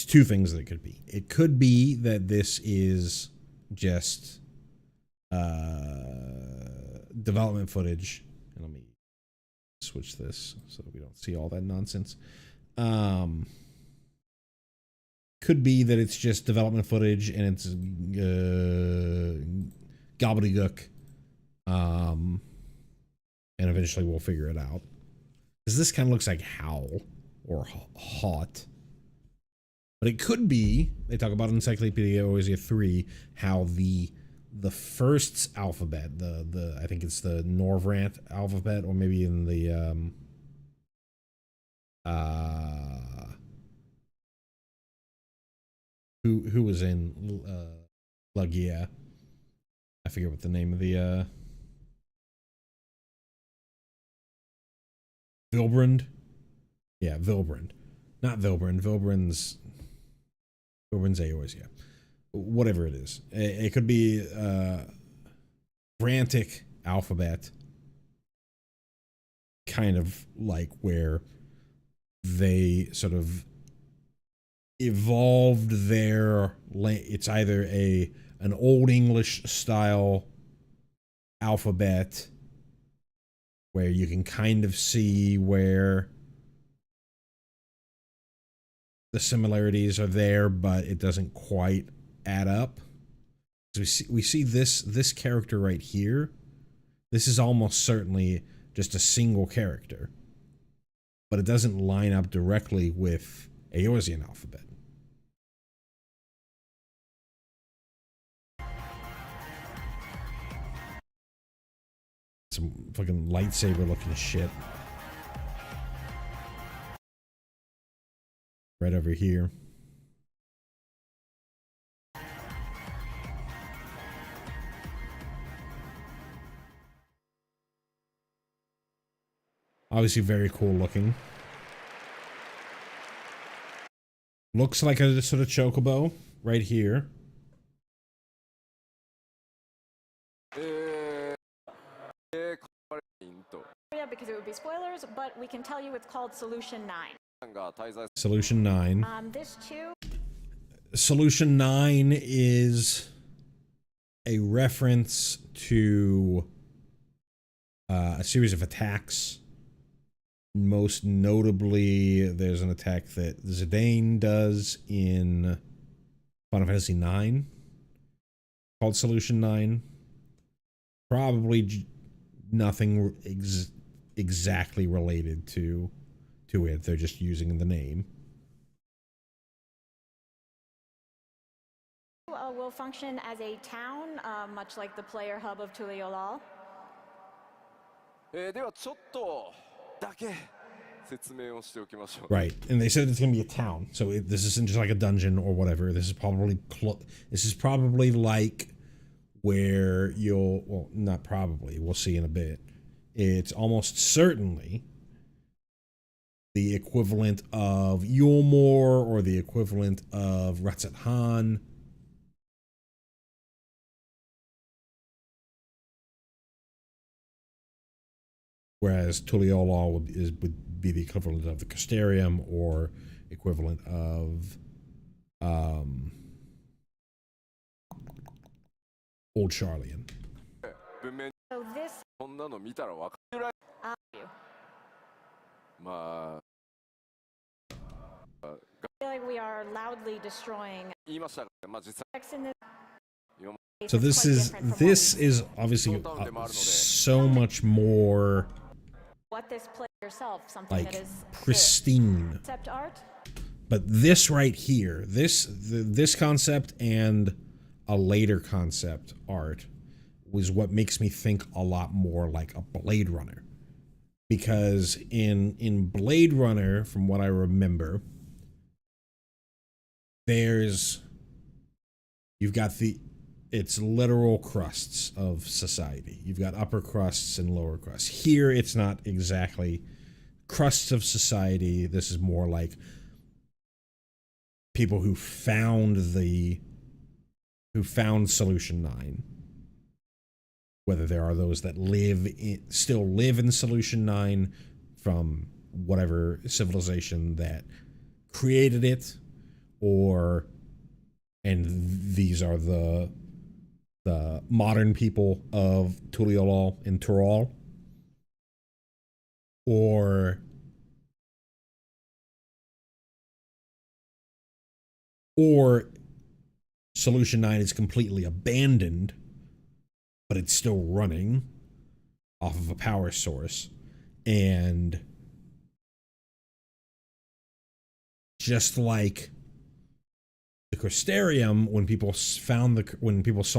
two things that it could be. It could be that this is just development footage. And let me switch this so that we don't see all that nonsense. Could be that it's just development footage and it's gobbledygook. And eventually we'll figure it out. Because this kind of looks like Howl or Hot. But it could be, they talk about in Encyclopedia Eorzea 3, how the first alphabet, I think it's the Norvrant alphabet, or maybe in the who was in Lugia. I forget what the name of the Vilbrand. Yeah, Vilbrand. Not Vilbrand. Vilbrand's Eorzea. Whatever it is. It could be Frantic Alphabet. Kind of like where they sort of evolved their, it's either an old English style alphabet where you can kind of see where the similarities are there, but it doesn't quite add up. So we see this character right here. This is almost certainly just a single character, but it doesn't line up directly with Eorzean alphabet. Some fucking lightsaber looking shit. Right over here. Obviously very cool looking. Looks like a sort of chocobo right here. Because it would be spoilers, but we can tell you it's called Solution 9. Solution 9. This too. Solution 9 is a reference to a series of attacks. Most notably, there's an attack that Zidane does in Final Fantasy IX called Solution 9. Probably nothing exactly related to it. They're just using the name. Will function as a town, much like the player hub of Tuliolal. ではちょっとだけ説明をしておきましょう。 Right, and they said it's going to be a town, so this isn't just like a dungeon or whatever. This is probably like where you'll, well, not probably, we'll see in a bit. It's almost certainly the equivalent of Yulmore or the equivalent of Ratzat Han. Whereas Tuliolal would be the equivalent of the Custarium or equivalent of Old Charlian. So this. こんなの見たらわかる。まあ。 I feel like we are loudly destroying. 言いましたが、まあ実際。 So this is obviously so much more what this play yourself, something like that is pristine. Concept art. But this right here, this concept and a later concept art was what makes me think a lot more like a Blade Runner. Because in Blade Runner, from what I remember, you've got it's literal crusts of society. You've got upper crusts and lower crusts. Here, it's not exactly crusts of society. This is more like people who found Solution 9. Whether there are those that still live in Solution 9 from whatever civilization that created it, and these are the modern people of Tuliolal and Tural, or Solution 9 is completely abandoned, but it's still running off of a power source, and just like the Crystarium, when people saw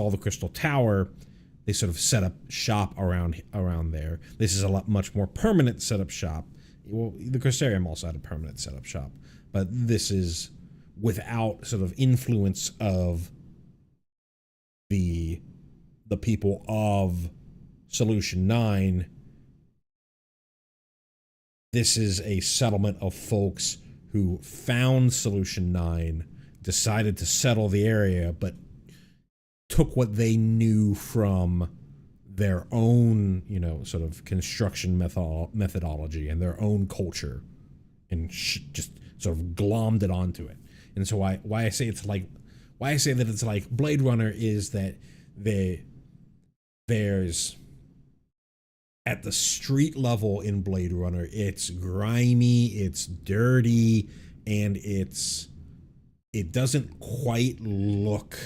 the Crystal Tower, they sort of set up shop around there. This is a much more permanent setup shop. Well, the Crystarium also had a permanent setup shop, but this is without sort of influence of the people of Solution 9. This is a settlement of folks who found Solution 9, decided to settle the area, but took what they knew from their own, you know, sort of construction methodology and their own culture, and just sort of glommed it onto it. And so why I say that it's like Blade Runner is that there's at the street level in Blade Runner, it's grimy, it's dirty, and it doesn't quite look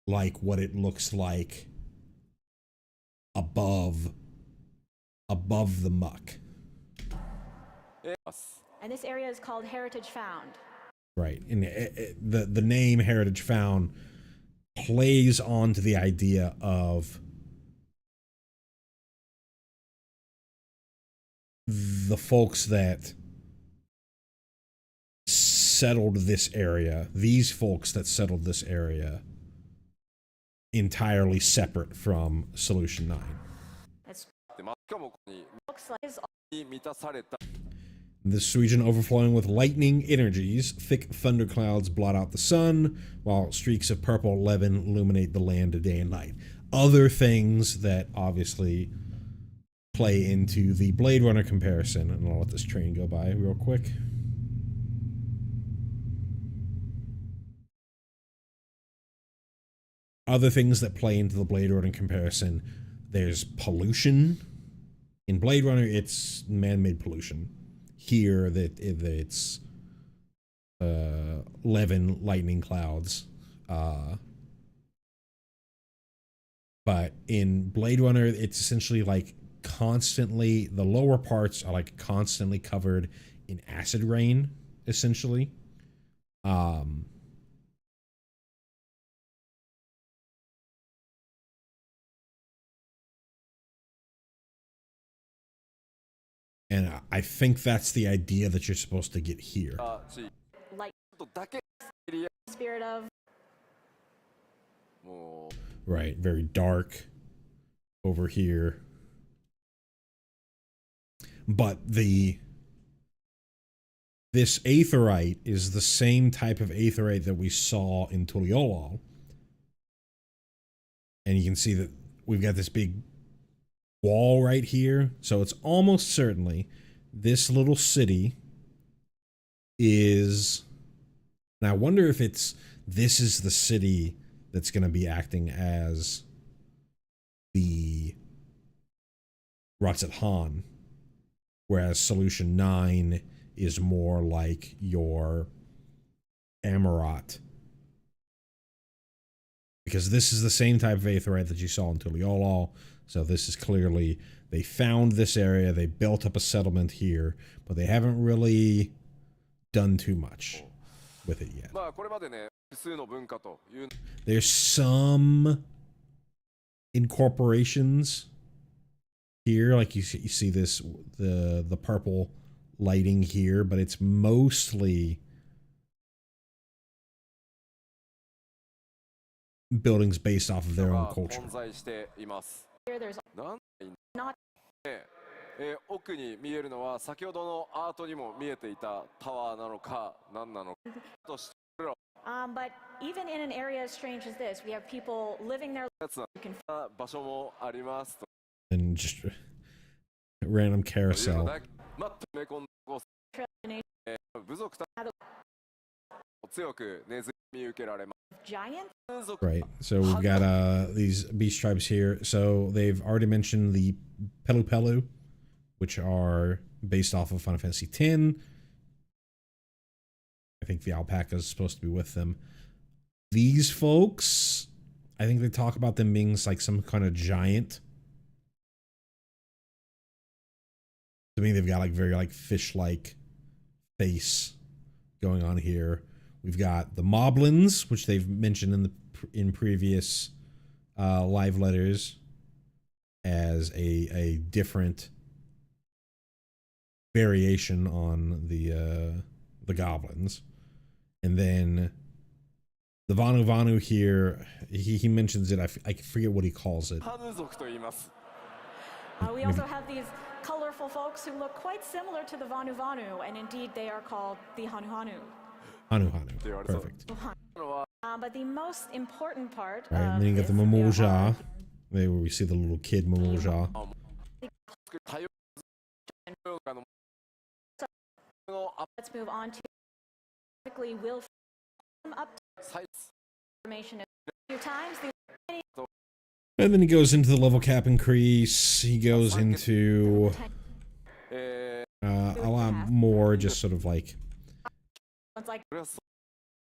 like what it looks like above the muck. And this area is called Heritage Found. Right, and the name Heritage Found plays onto the idea of the folks that settled this area, these folks that settled this area, entirely separate from Solution 9. Looks like This region overflowing with lightning energies, thick thunderclouds blot out the sun, while streaks of purple levin illuminate the land day and night. Other things that obviously play into the Blade Runner comparison, and I'll let this train go by real quick. Other things that play into the Blade Runner comparison, there's pollution. In Blade Runner, it's man-made pollution. Here, it's levin lightning clouds. But in Blade Runner, it's essentially like constantly, the lower parts are like constantly covered in acid rain, essentially. And I think that's the idea that you're supposed to get here. like spirit of Right, very dark over here. But this aetheryte is the same type of aetheryte that we saw in Tuliolol. And you can see that we've got this big wall right here. So it's almost certainly this little city is... Now I wonder if this is the city that's going to be acting as the Ratzat Han, whereas Solution 9 is more like your Amarat. Because this is the same type of aetheryte that you saw in Tuliolol. So this is clearly, they found this area, they built up a settlement here, but they haven't really done too much with it yet. There's some incorporations here, like you see this, the purple lighting here, but it's mostly buildings based off of their own culture. here. There's not 奥に見えるのは先ほどのアートにも見えていたタワーなのか何なのかとして but even in an area as strange as this, we have people living their やつな場所もありますと And just random carousel. 待って埋め込んで部族強く根付み受けられます giant. Right. So we've got these beast tribes here. So they've already mentioned the Pelu Pelu, which are based off of Final Fantasy X. I think the alpaca is supposed to be with them. These folks, I think they talk about them being like some kind of giant. To me, they've got like very like fish-like face going on here. We've got the Moblins, which they've mentioned in previous live letters as a different variation on the goblins. And then The Vanu Vanu here, he mentions it. I forget what he calls it. ハヌ族と言います We also have these colorful folks who look quite similar to the Vanu Vanu, and indeed they are called the Hanu Hanu. Hanu Hanu. Perfect. But the most important part Right, and then you got the is Mamoja. There where we see the little kid Mamoja. 多様なの let's move on to typically will up サイズ information a few times. And then he goes into the level cap increase. He goes into a lot more just sort of like It's like これはそう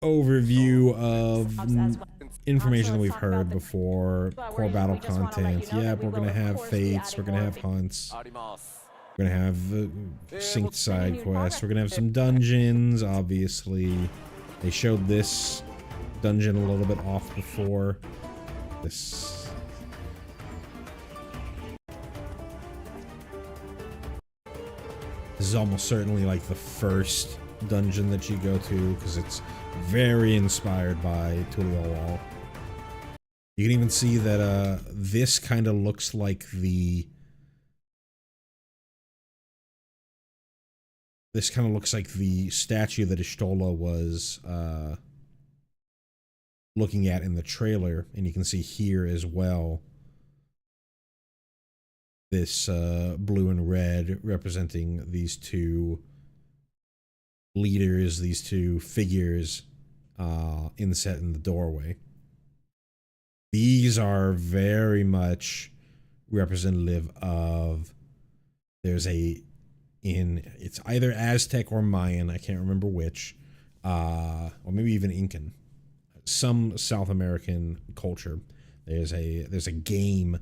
overview of information that we've heard before. Core battle content. Yep, we're gonna have fates. We're gonna have hunts. あります We're gonna have synced side quests. We're gonna have some dungeons. Obviously, they showed this dungeon a little bit off before. This. This is almost certainly like the first dungeon that you go to because it's very inspired by Tuliowal. You can even see that this kind of looks like the statue that Ishtola was looking at in the trailer, and you can see here as well this blue and red representing these two leaders, these two figures inset in the doorway. These are very much representative of it's either Aztec or Mayan, I can't remember which, or maybe even Incan, some South American culture. There's a game,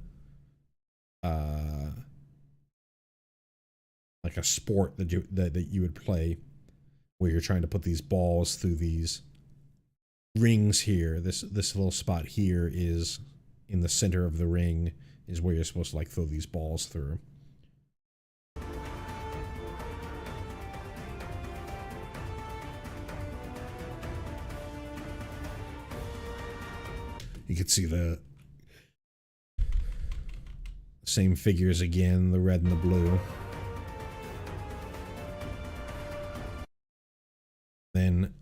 like a sport that you would play, where you're trying to put these balls through these rings here. This little spot here is in the center of the ring, is where you're supposed to like throw these balls through. You can see the same figures again, the red and the blue. Then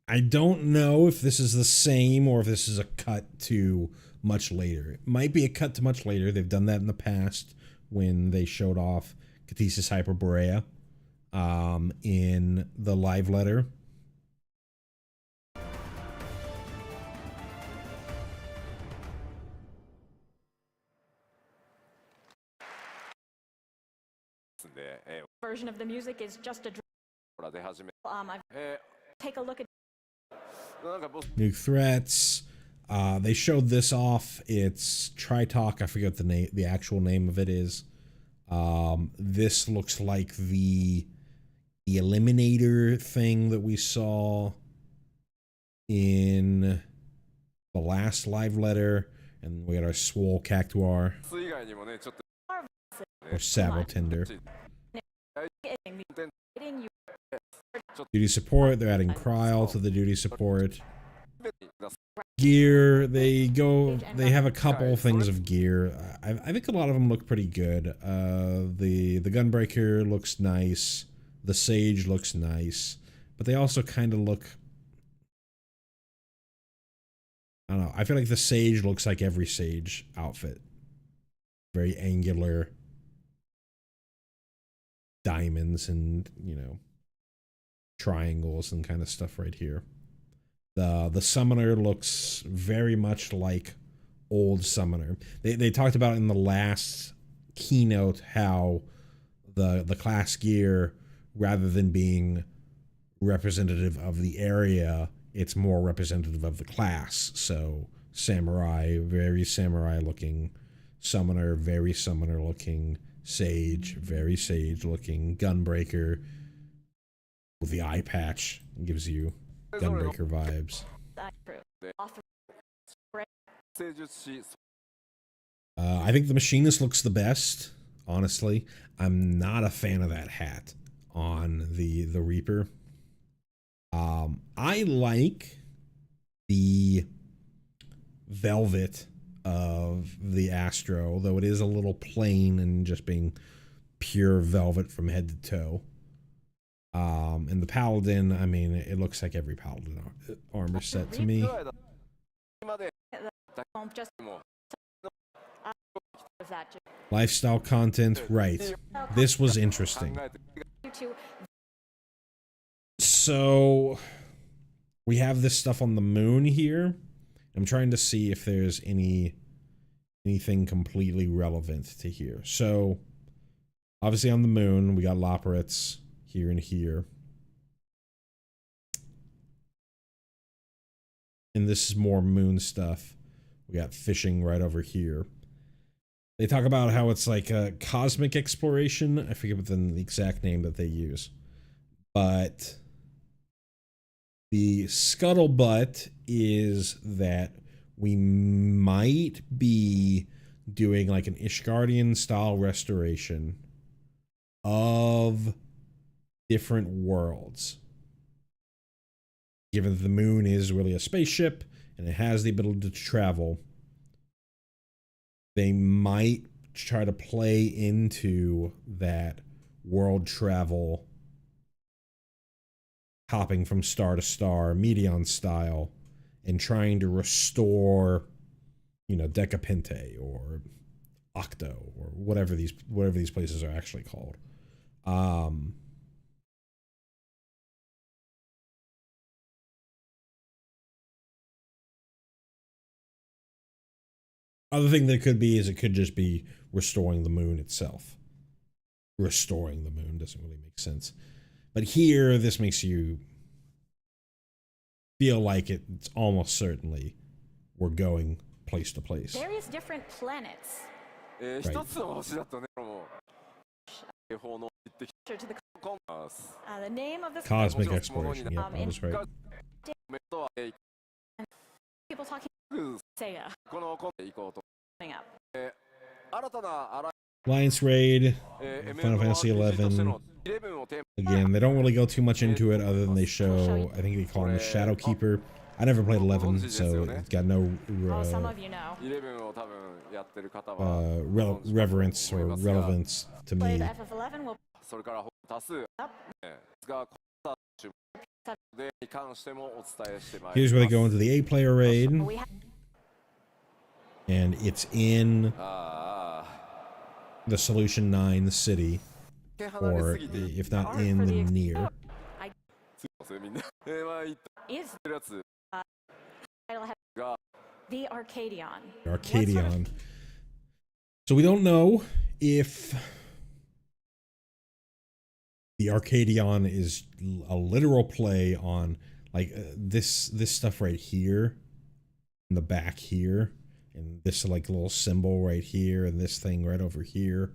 I don't know if this is the same or if this is a cut to much later. It might be a cut to much later. They've done that in the past when they showed off Catesis Hyperborea in the live letter. version of the music is just a ほら出始め I've take a look at なんかボス New threats. They showed this off. It's Tritalk. I forget the actual name of it is. This looks like the Eliminator thing that we saw in the last live letter, and we got our Swole Cactuar 以外にもねちょっと or Sabotender. getting you Duty support. They're adding Kryl to the duty support. Gear. They have a couple things of gear. I think a lot of them look pretty good. The Gunbreaker looks nice. The Sage looks nice, but they also kind of look. I don't know. I feel like the Sage looks like every Sage outfit. Very angular. Diamonds and, triangles and kind of stuff right here. The Summoner looks very much like old Summoner. They talked about in the last keynote how the class gear, rather than being representative of the area, it's more representative of the class. So Samurai, very Samurai looking. Summoner, very Summoner looking. Sage, very Sage looking. Gunbreaker with the eye patch gives you Gunbreaker vibes. I think the Machinist looks the best, honestly. I'm not a fan of that hat on the Reaper. I like the velvet of the Astro, though it is a little plain and just being pure velvet from head to toe. And the Paladin, I mean, it looks like every Paladin armor set to me. Just that Lifestyle content, right. This was interesting. So, we have this stuff on the moon here. I'm trying to see if there's anything completely relevant to here. So, obviously on the moon, we got Loporrits here and here. And this is more moon stuff. We got fishing right over here. They talk about how it's like a cosmic exploration. I forget what the exact name that they use. But the scuttlebutt is that we might be doing like an Ishgardian style restoration of different worlds. Given that the moon is really a spaceship and it has the ability to travel, they might try to play into that world travel, hopping from star to star, Medion style, and trying to restore, you know, Decapente or Octo or whatever these places are actually called. Other thing that it could be is it could just be restoring the moon itself. Restoring the moon doesn't really make sense. But here, this makes you feel like it's almost certainly we're going place to place. various different planets. 一つの星だとね、もう警報の行ってき To the, ます the name of this Cosmic exploration. Yep, that was right. とは people talking す Sega このコンで行こうと coming up. 新たなアラ Alliance Raid, Final Fantasy 11 として XI. の11をテー Again, they don't really go too much into it other than they show, I think they call him the Shadowkeeper. I never played 11, so it's got no Oh, some of you know. 11を多分やってる方は reverence or relevance to Play me. the FF11 will それから多数 up. がでに関してもお伝えしてまい Here's り where ま they go into the 8-player raid, We have and it's in あ the Solution 9 city, あ離れ or すぎて if not in, then near. すいませんみんなまあ言っ is てるやつ title have が the Arcadion. Arcadion. So we don't know if the Arcadion is a literal play on like this stuff right here in the back here, and this like little symbol right here, and this thing right over here.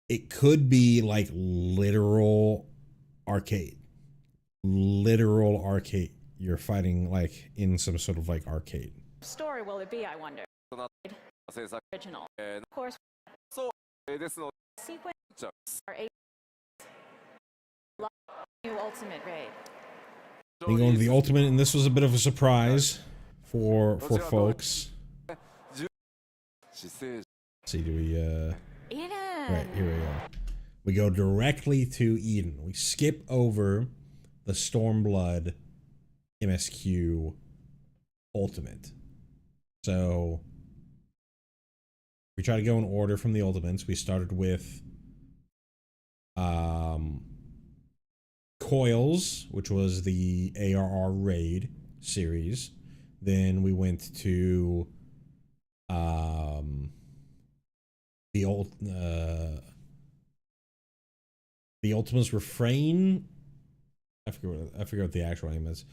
It could be like literal arcade. Literal arcade. You're fighting like in some sort of like arcade. Story will it be, I wonder? 制作 Original. Of course, ですの sequence じゃ are a new ultimate raid. They go into the ultimate, and this was a bit of a surprise for folks. 姿勢 Let's see, do we Eden. right, here we go. We go directly to Eden. We skip over the Stormblood MSQ Ultimate. So we try to go in order from the Ultimates. We started with Coils, which was the ARR Raid series. Then we went to the Ultima's Refrain. I forget what the actual name is.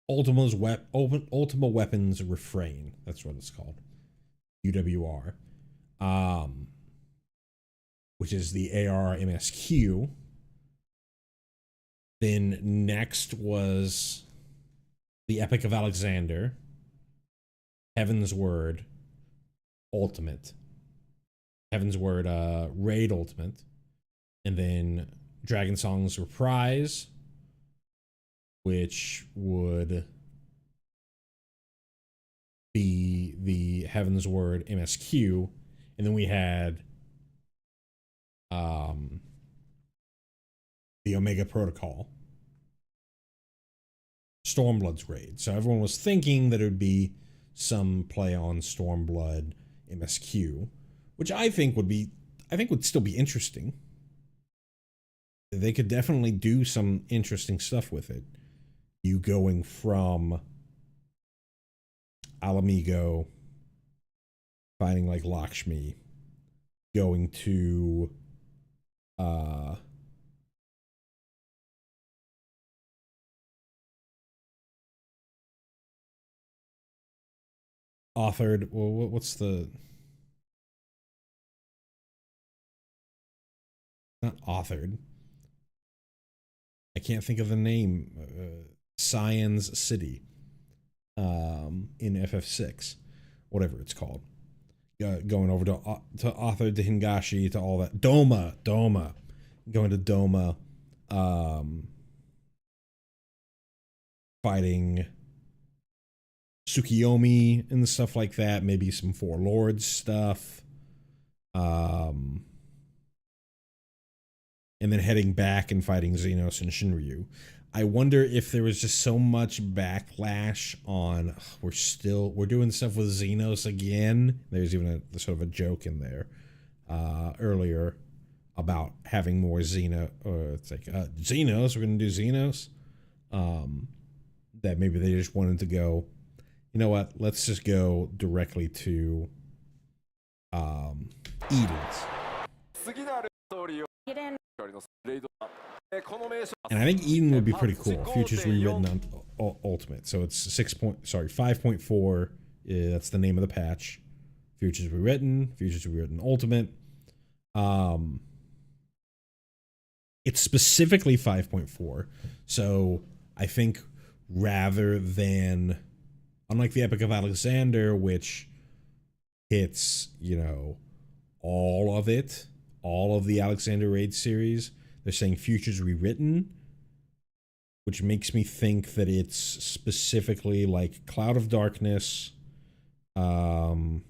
Ultima Weapons Refrain. That's what it's called. UWR. Which is the AR MSQ. Then next was the Epic of Alexander, Heaven's Word Ultimate, Heaven's Word Raid Ultimate, and then Dragon Song's Reprise, which would be the Heaven's Word MSQ, and then we had the Omega Protocol, Stormblood's raid. So everyone was thinking that it would be some play on Stormblood MSQ, which I think would still be interesting. They could definitely do some interesting stuff with it. You going from Alamigo, fighting like Lakshmi, going to authored, well, what's the, not authored, I can't think of the name, Science City, in FF6, whatever it's called, going over to authored to Hingashi, to all that, Doma, going to Doma, fighting Tsukiyomi and stuff like that, maybe some Four Lords stuff, and then heading back and fighting Xenos and Shinryu. I wonder if there was just so much backlash on, we're doing stuff with Xenos again. There's even a sort of a joke in there earlier about having more Xenos, we're going to do Xenos, that maybe they just wanted to go, you know what, let's just go directly to Eden's. And I think Eden would be pretty cool. Futures rewritten on Ultimate. So it's 5.4. That's the name of the patch. Futures rewritten Ultimate. It's specifically 5.4. So I think rather than, unlike the Epic of Alexander, which hits, all of the Alexander Raid series, they're saying Futures Rewritten, which makes me think that it's specifically like Cloud of Darkness, Shadowkeeper,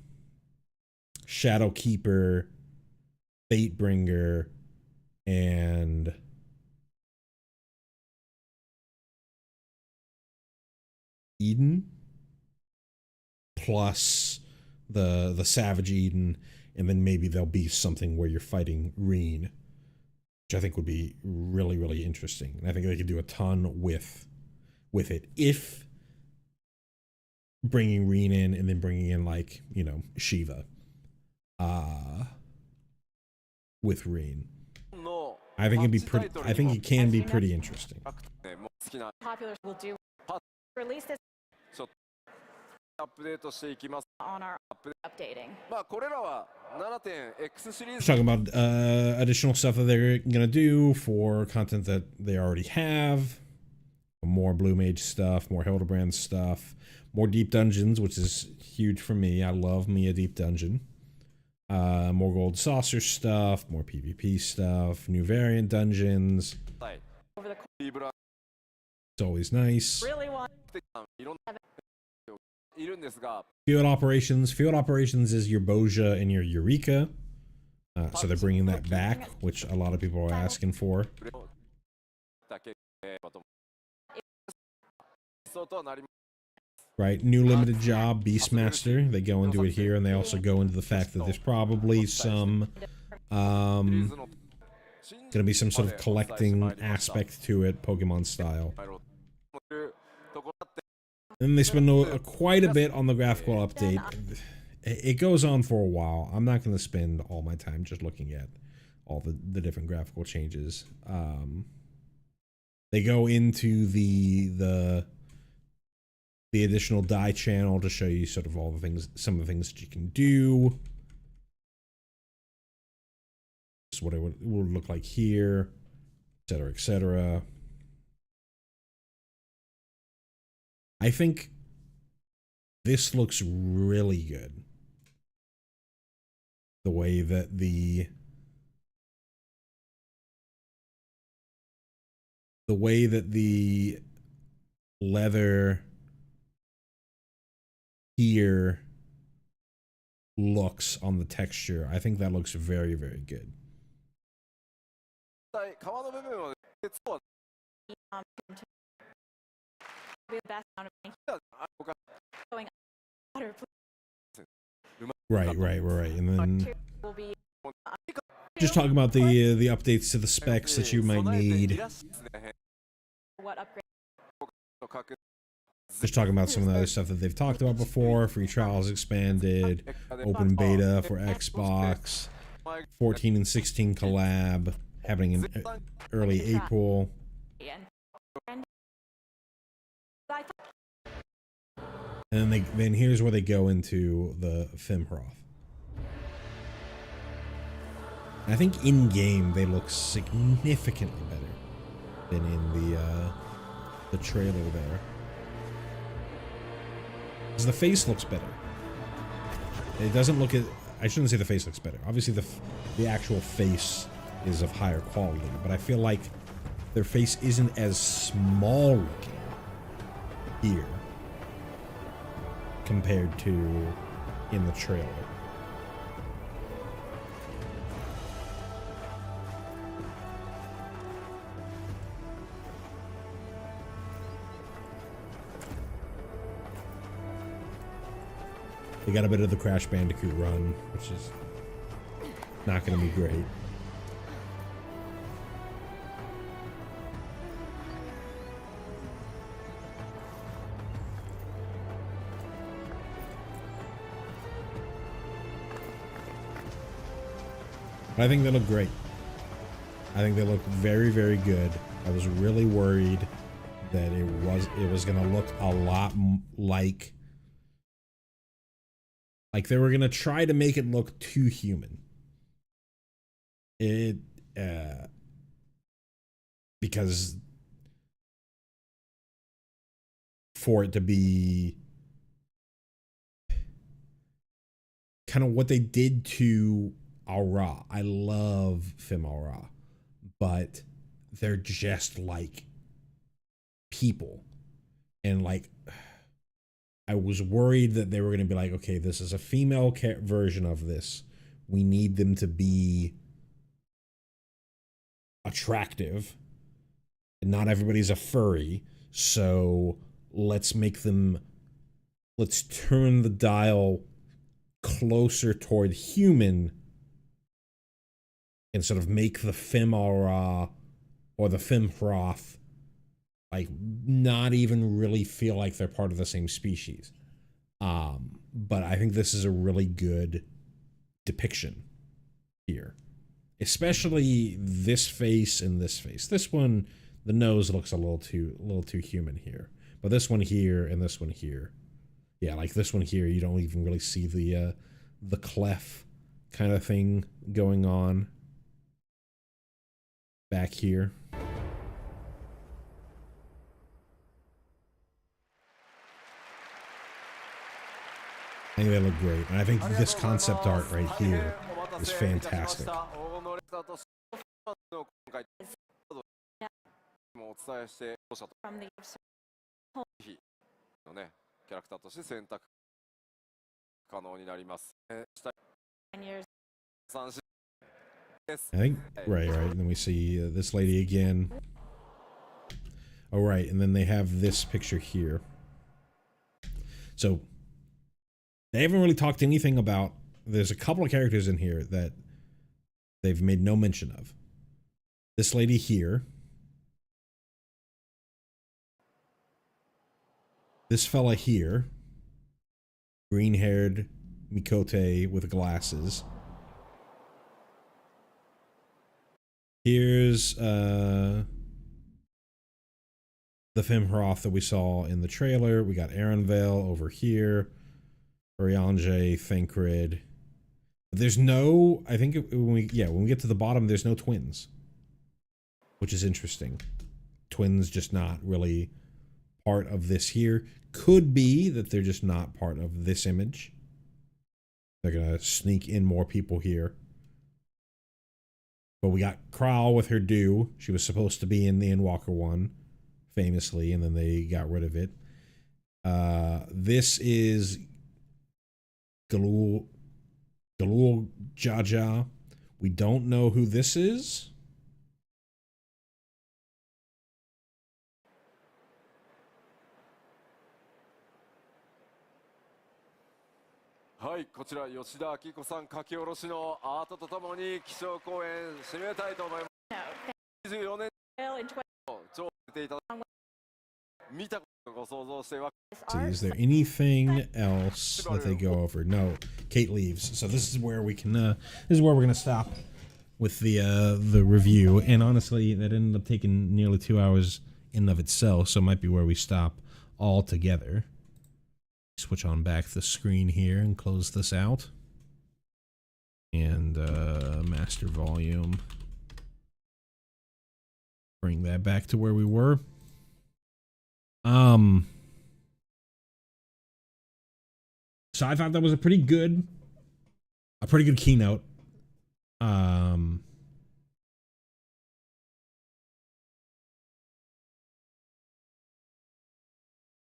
Fatebringer, and Eden, plus the Savage Eden, and then maybe there'll be something where you're fighting Reen, which I think would be really, really interesting. And I think they could do a ton with it, if bringing Reen in and then bringing in, like, Shiva with Reen. I think it can be pretty interesting. Popular will do release this on our updating. Talking about additional stuff that they're gonna do for content that they already have. More Blue Mage stuff, more Hildebrand stuff, more Deep Dungeons, which is huge for me. I love me a Deep Dungeon. More Gold Saucer stuff, more PvP stuff, new variant dungeons. It's always nice. Really want Field operations. Field operations is your Boja and your Eureka. So they're bringing that back, which a lot of people are asking for. Right, new limited job, Beastmaster. They go into it here, and they also go into the fact that there's probably some, gonna be some sort of collecting aspect to it, Pokemon style. And they spend quite a bit on the graphical update. It goes on for a while. I'm not going to spend all my time just looking at all the different graphical changes. They go into the additional die channel to show you sort of all the things, some of the things that you can do. This is what it will look like here, etc., etc. I think this looks really good. The way that the leather here looks on the texture. I think that looks very, very good. 皮の部分は鉄は Be the best sound of making going water. Right. And then Will be just talking about the updates to the specs that you might need. what upgrade. Just talking about some of the other stuff that they've talked about before. Free trials expanded, open beta for Xbox, 14 and 16 collab happening in early April. And then here's where they go into the Fimroth. I think in game they look significantly better than in the trailer there. Because the face looks better. It doesn't look I shouldn't say the face looks better. Obviously the actual face is of higher quality, but I feel like their face isn't as small looking here compared to in the trailer. They got a bit of the Crash Bandicoot run, which is not going to be great. But I think they look great. I think they look very, very good. I was really worried that it was going to look a lot like they were going to try to make it look too human. Because for it to be kind of what they did to Aura. I love Fim Aura, but they're just like people. And like, I was worried that they were going to be like, okay, this is a female version of this. We need them to be attractive. And not everybody's a furry. So let's turn the dial closer toward human and sort of make the Fimara or the Fimroth like not even really feel like they're part of the same species. But I think this is a really good depiction here. Especially this face and this face. This one, the nose looks a little too human here. But this one here and this one here. Yeah, like this one here, you don't even really see the clef kind of thing going on back here. I think they look great. And I think this concept art right here is fantastic. From the キャラクターとして選択可能になります。 10 years. I think, right. And then we see this lady again. Oh, right. And then they have this picture here. So they haven't really talked anything about. There's a couple of characters in here that they've made no mention of. This lady here. This fella here. Green-haired Mikote with glasses. Here's the Fimroth that we saw in the trailer. We got Aranvale over here. Oriange, Thancred. There's no, I think when we get to the bottom, there's no twins. Which is interesting. Twins just not really part of this here. Could be that they're just not part of this image. They're gonna sneak in more people here. But we got Kral with her due. She was supposed to be in the Endwalker one. famously, and then they got rid of it. This is Galul Jaja. We don't know who this is. Hi, こちら吉田明子さん書き下ろしのアートとともに気象公演締めたいと思います。24年 In 20 超えていただ見たことご想像してわ See, is there anything else that they go over? No. Kate leaves. So this is where we can this is where we're gonna stop with the review. And honestly, that ended up taking nearly 2 hours in and of itself, so it might be where we stop altogether. Switch on back the screen here and close this out. And master volume. Bring that back to where we were. So I thought that was a pretty good keynote.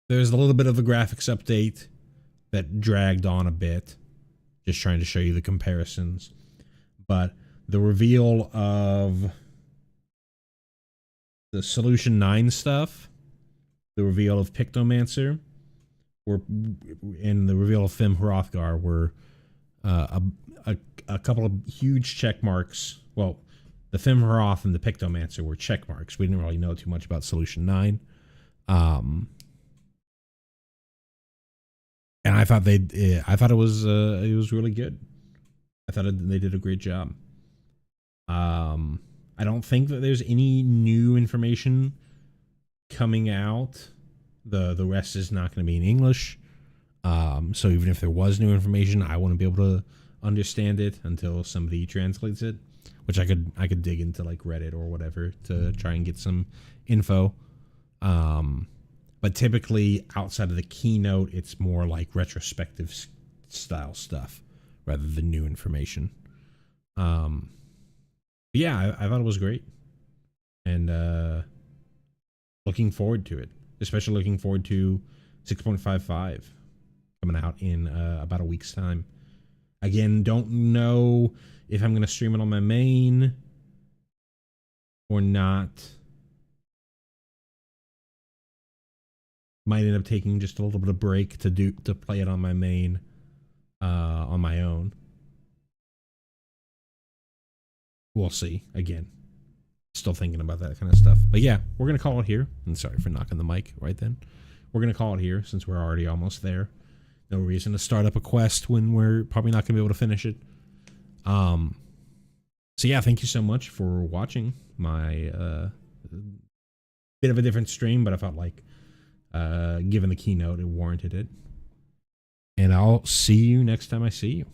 There's a little bit of a graphics update that dragged on a bit, just trying to show you the comparisons. But the reveal of the Solution 9 stuff, the reveal of Pictomancer, and the reveal of Fim Hrothgar were a couple of huge check marks. Well, the Fim Hroth and the Pictomancer were check marks. We didn't really know too much about Solution 9. And I thought it was really good. I thought they did a great job. I don't think that there's any new information coming out. The rest is not going to be in English. So even if there was new information, I wouldn't be able to understand it until somebody translates it, which I could dig into like Reddit or whatever to try and get some info. But typically outside of the keynote, it's more like retrospective style stuff rather than new information. Yeah, I thought it was great. And looking forward to it. Especially looking forward to 6.55 coming out in about a week's time. Again, don't know if I'm going to stream it on my main or not. Might end up taking just a little bit of break to play it on my main on my own. We'll see. Again, still thinking about that kind of stuff. But yeah, we're going to call it here. And sorry for knocking the mic right then. We're going to call it here since we're already almost there. No reason to start up a quest when we're probably not going to be able to finish it. So yeah, thank you so much for watching my bit of a different stream, but I felt like given the keynote, it warranted it. And I'll see you next time I see you.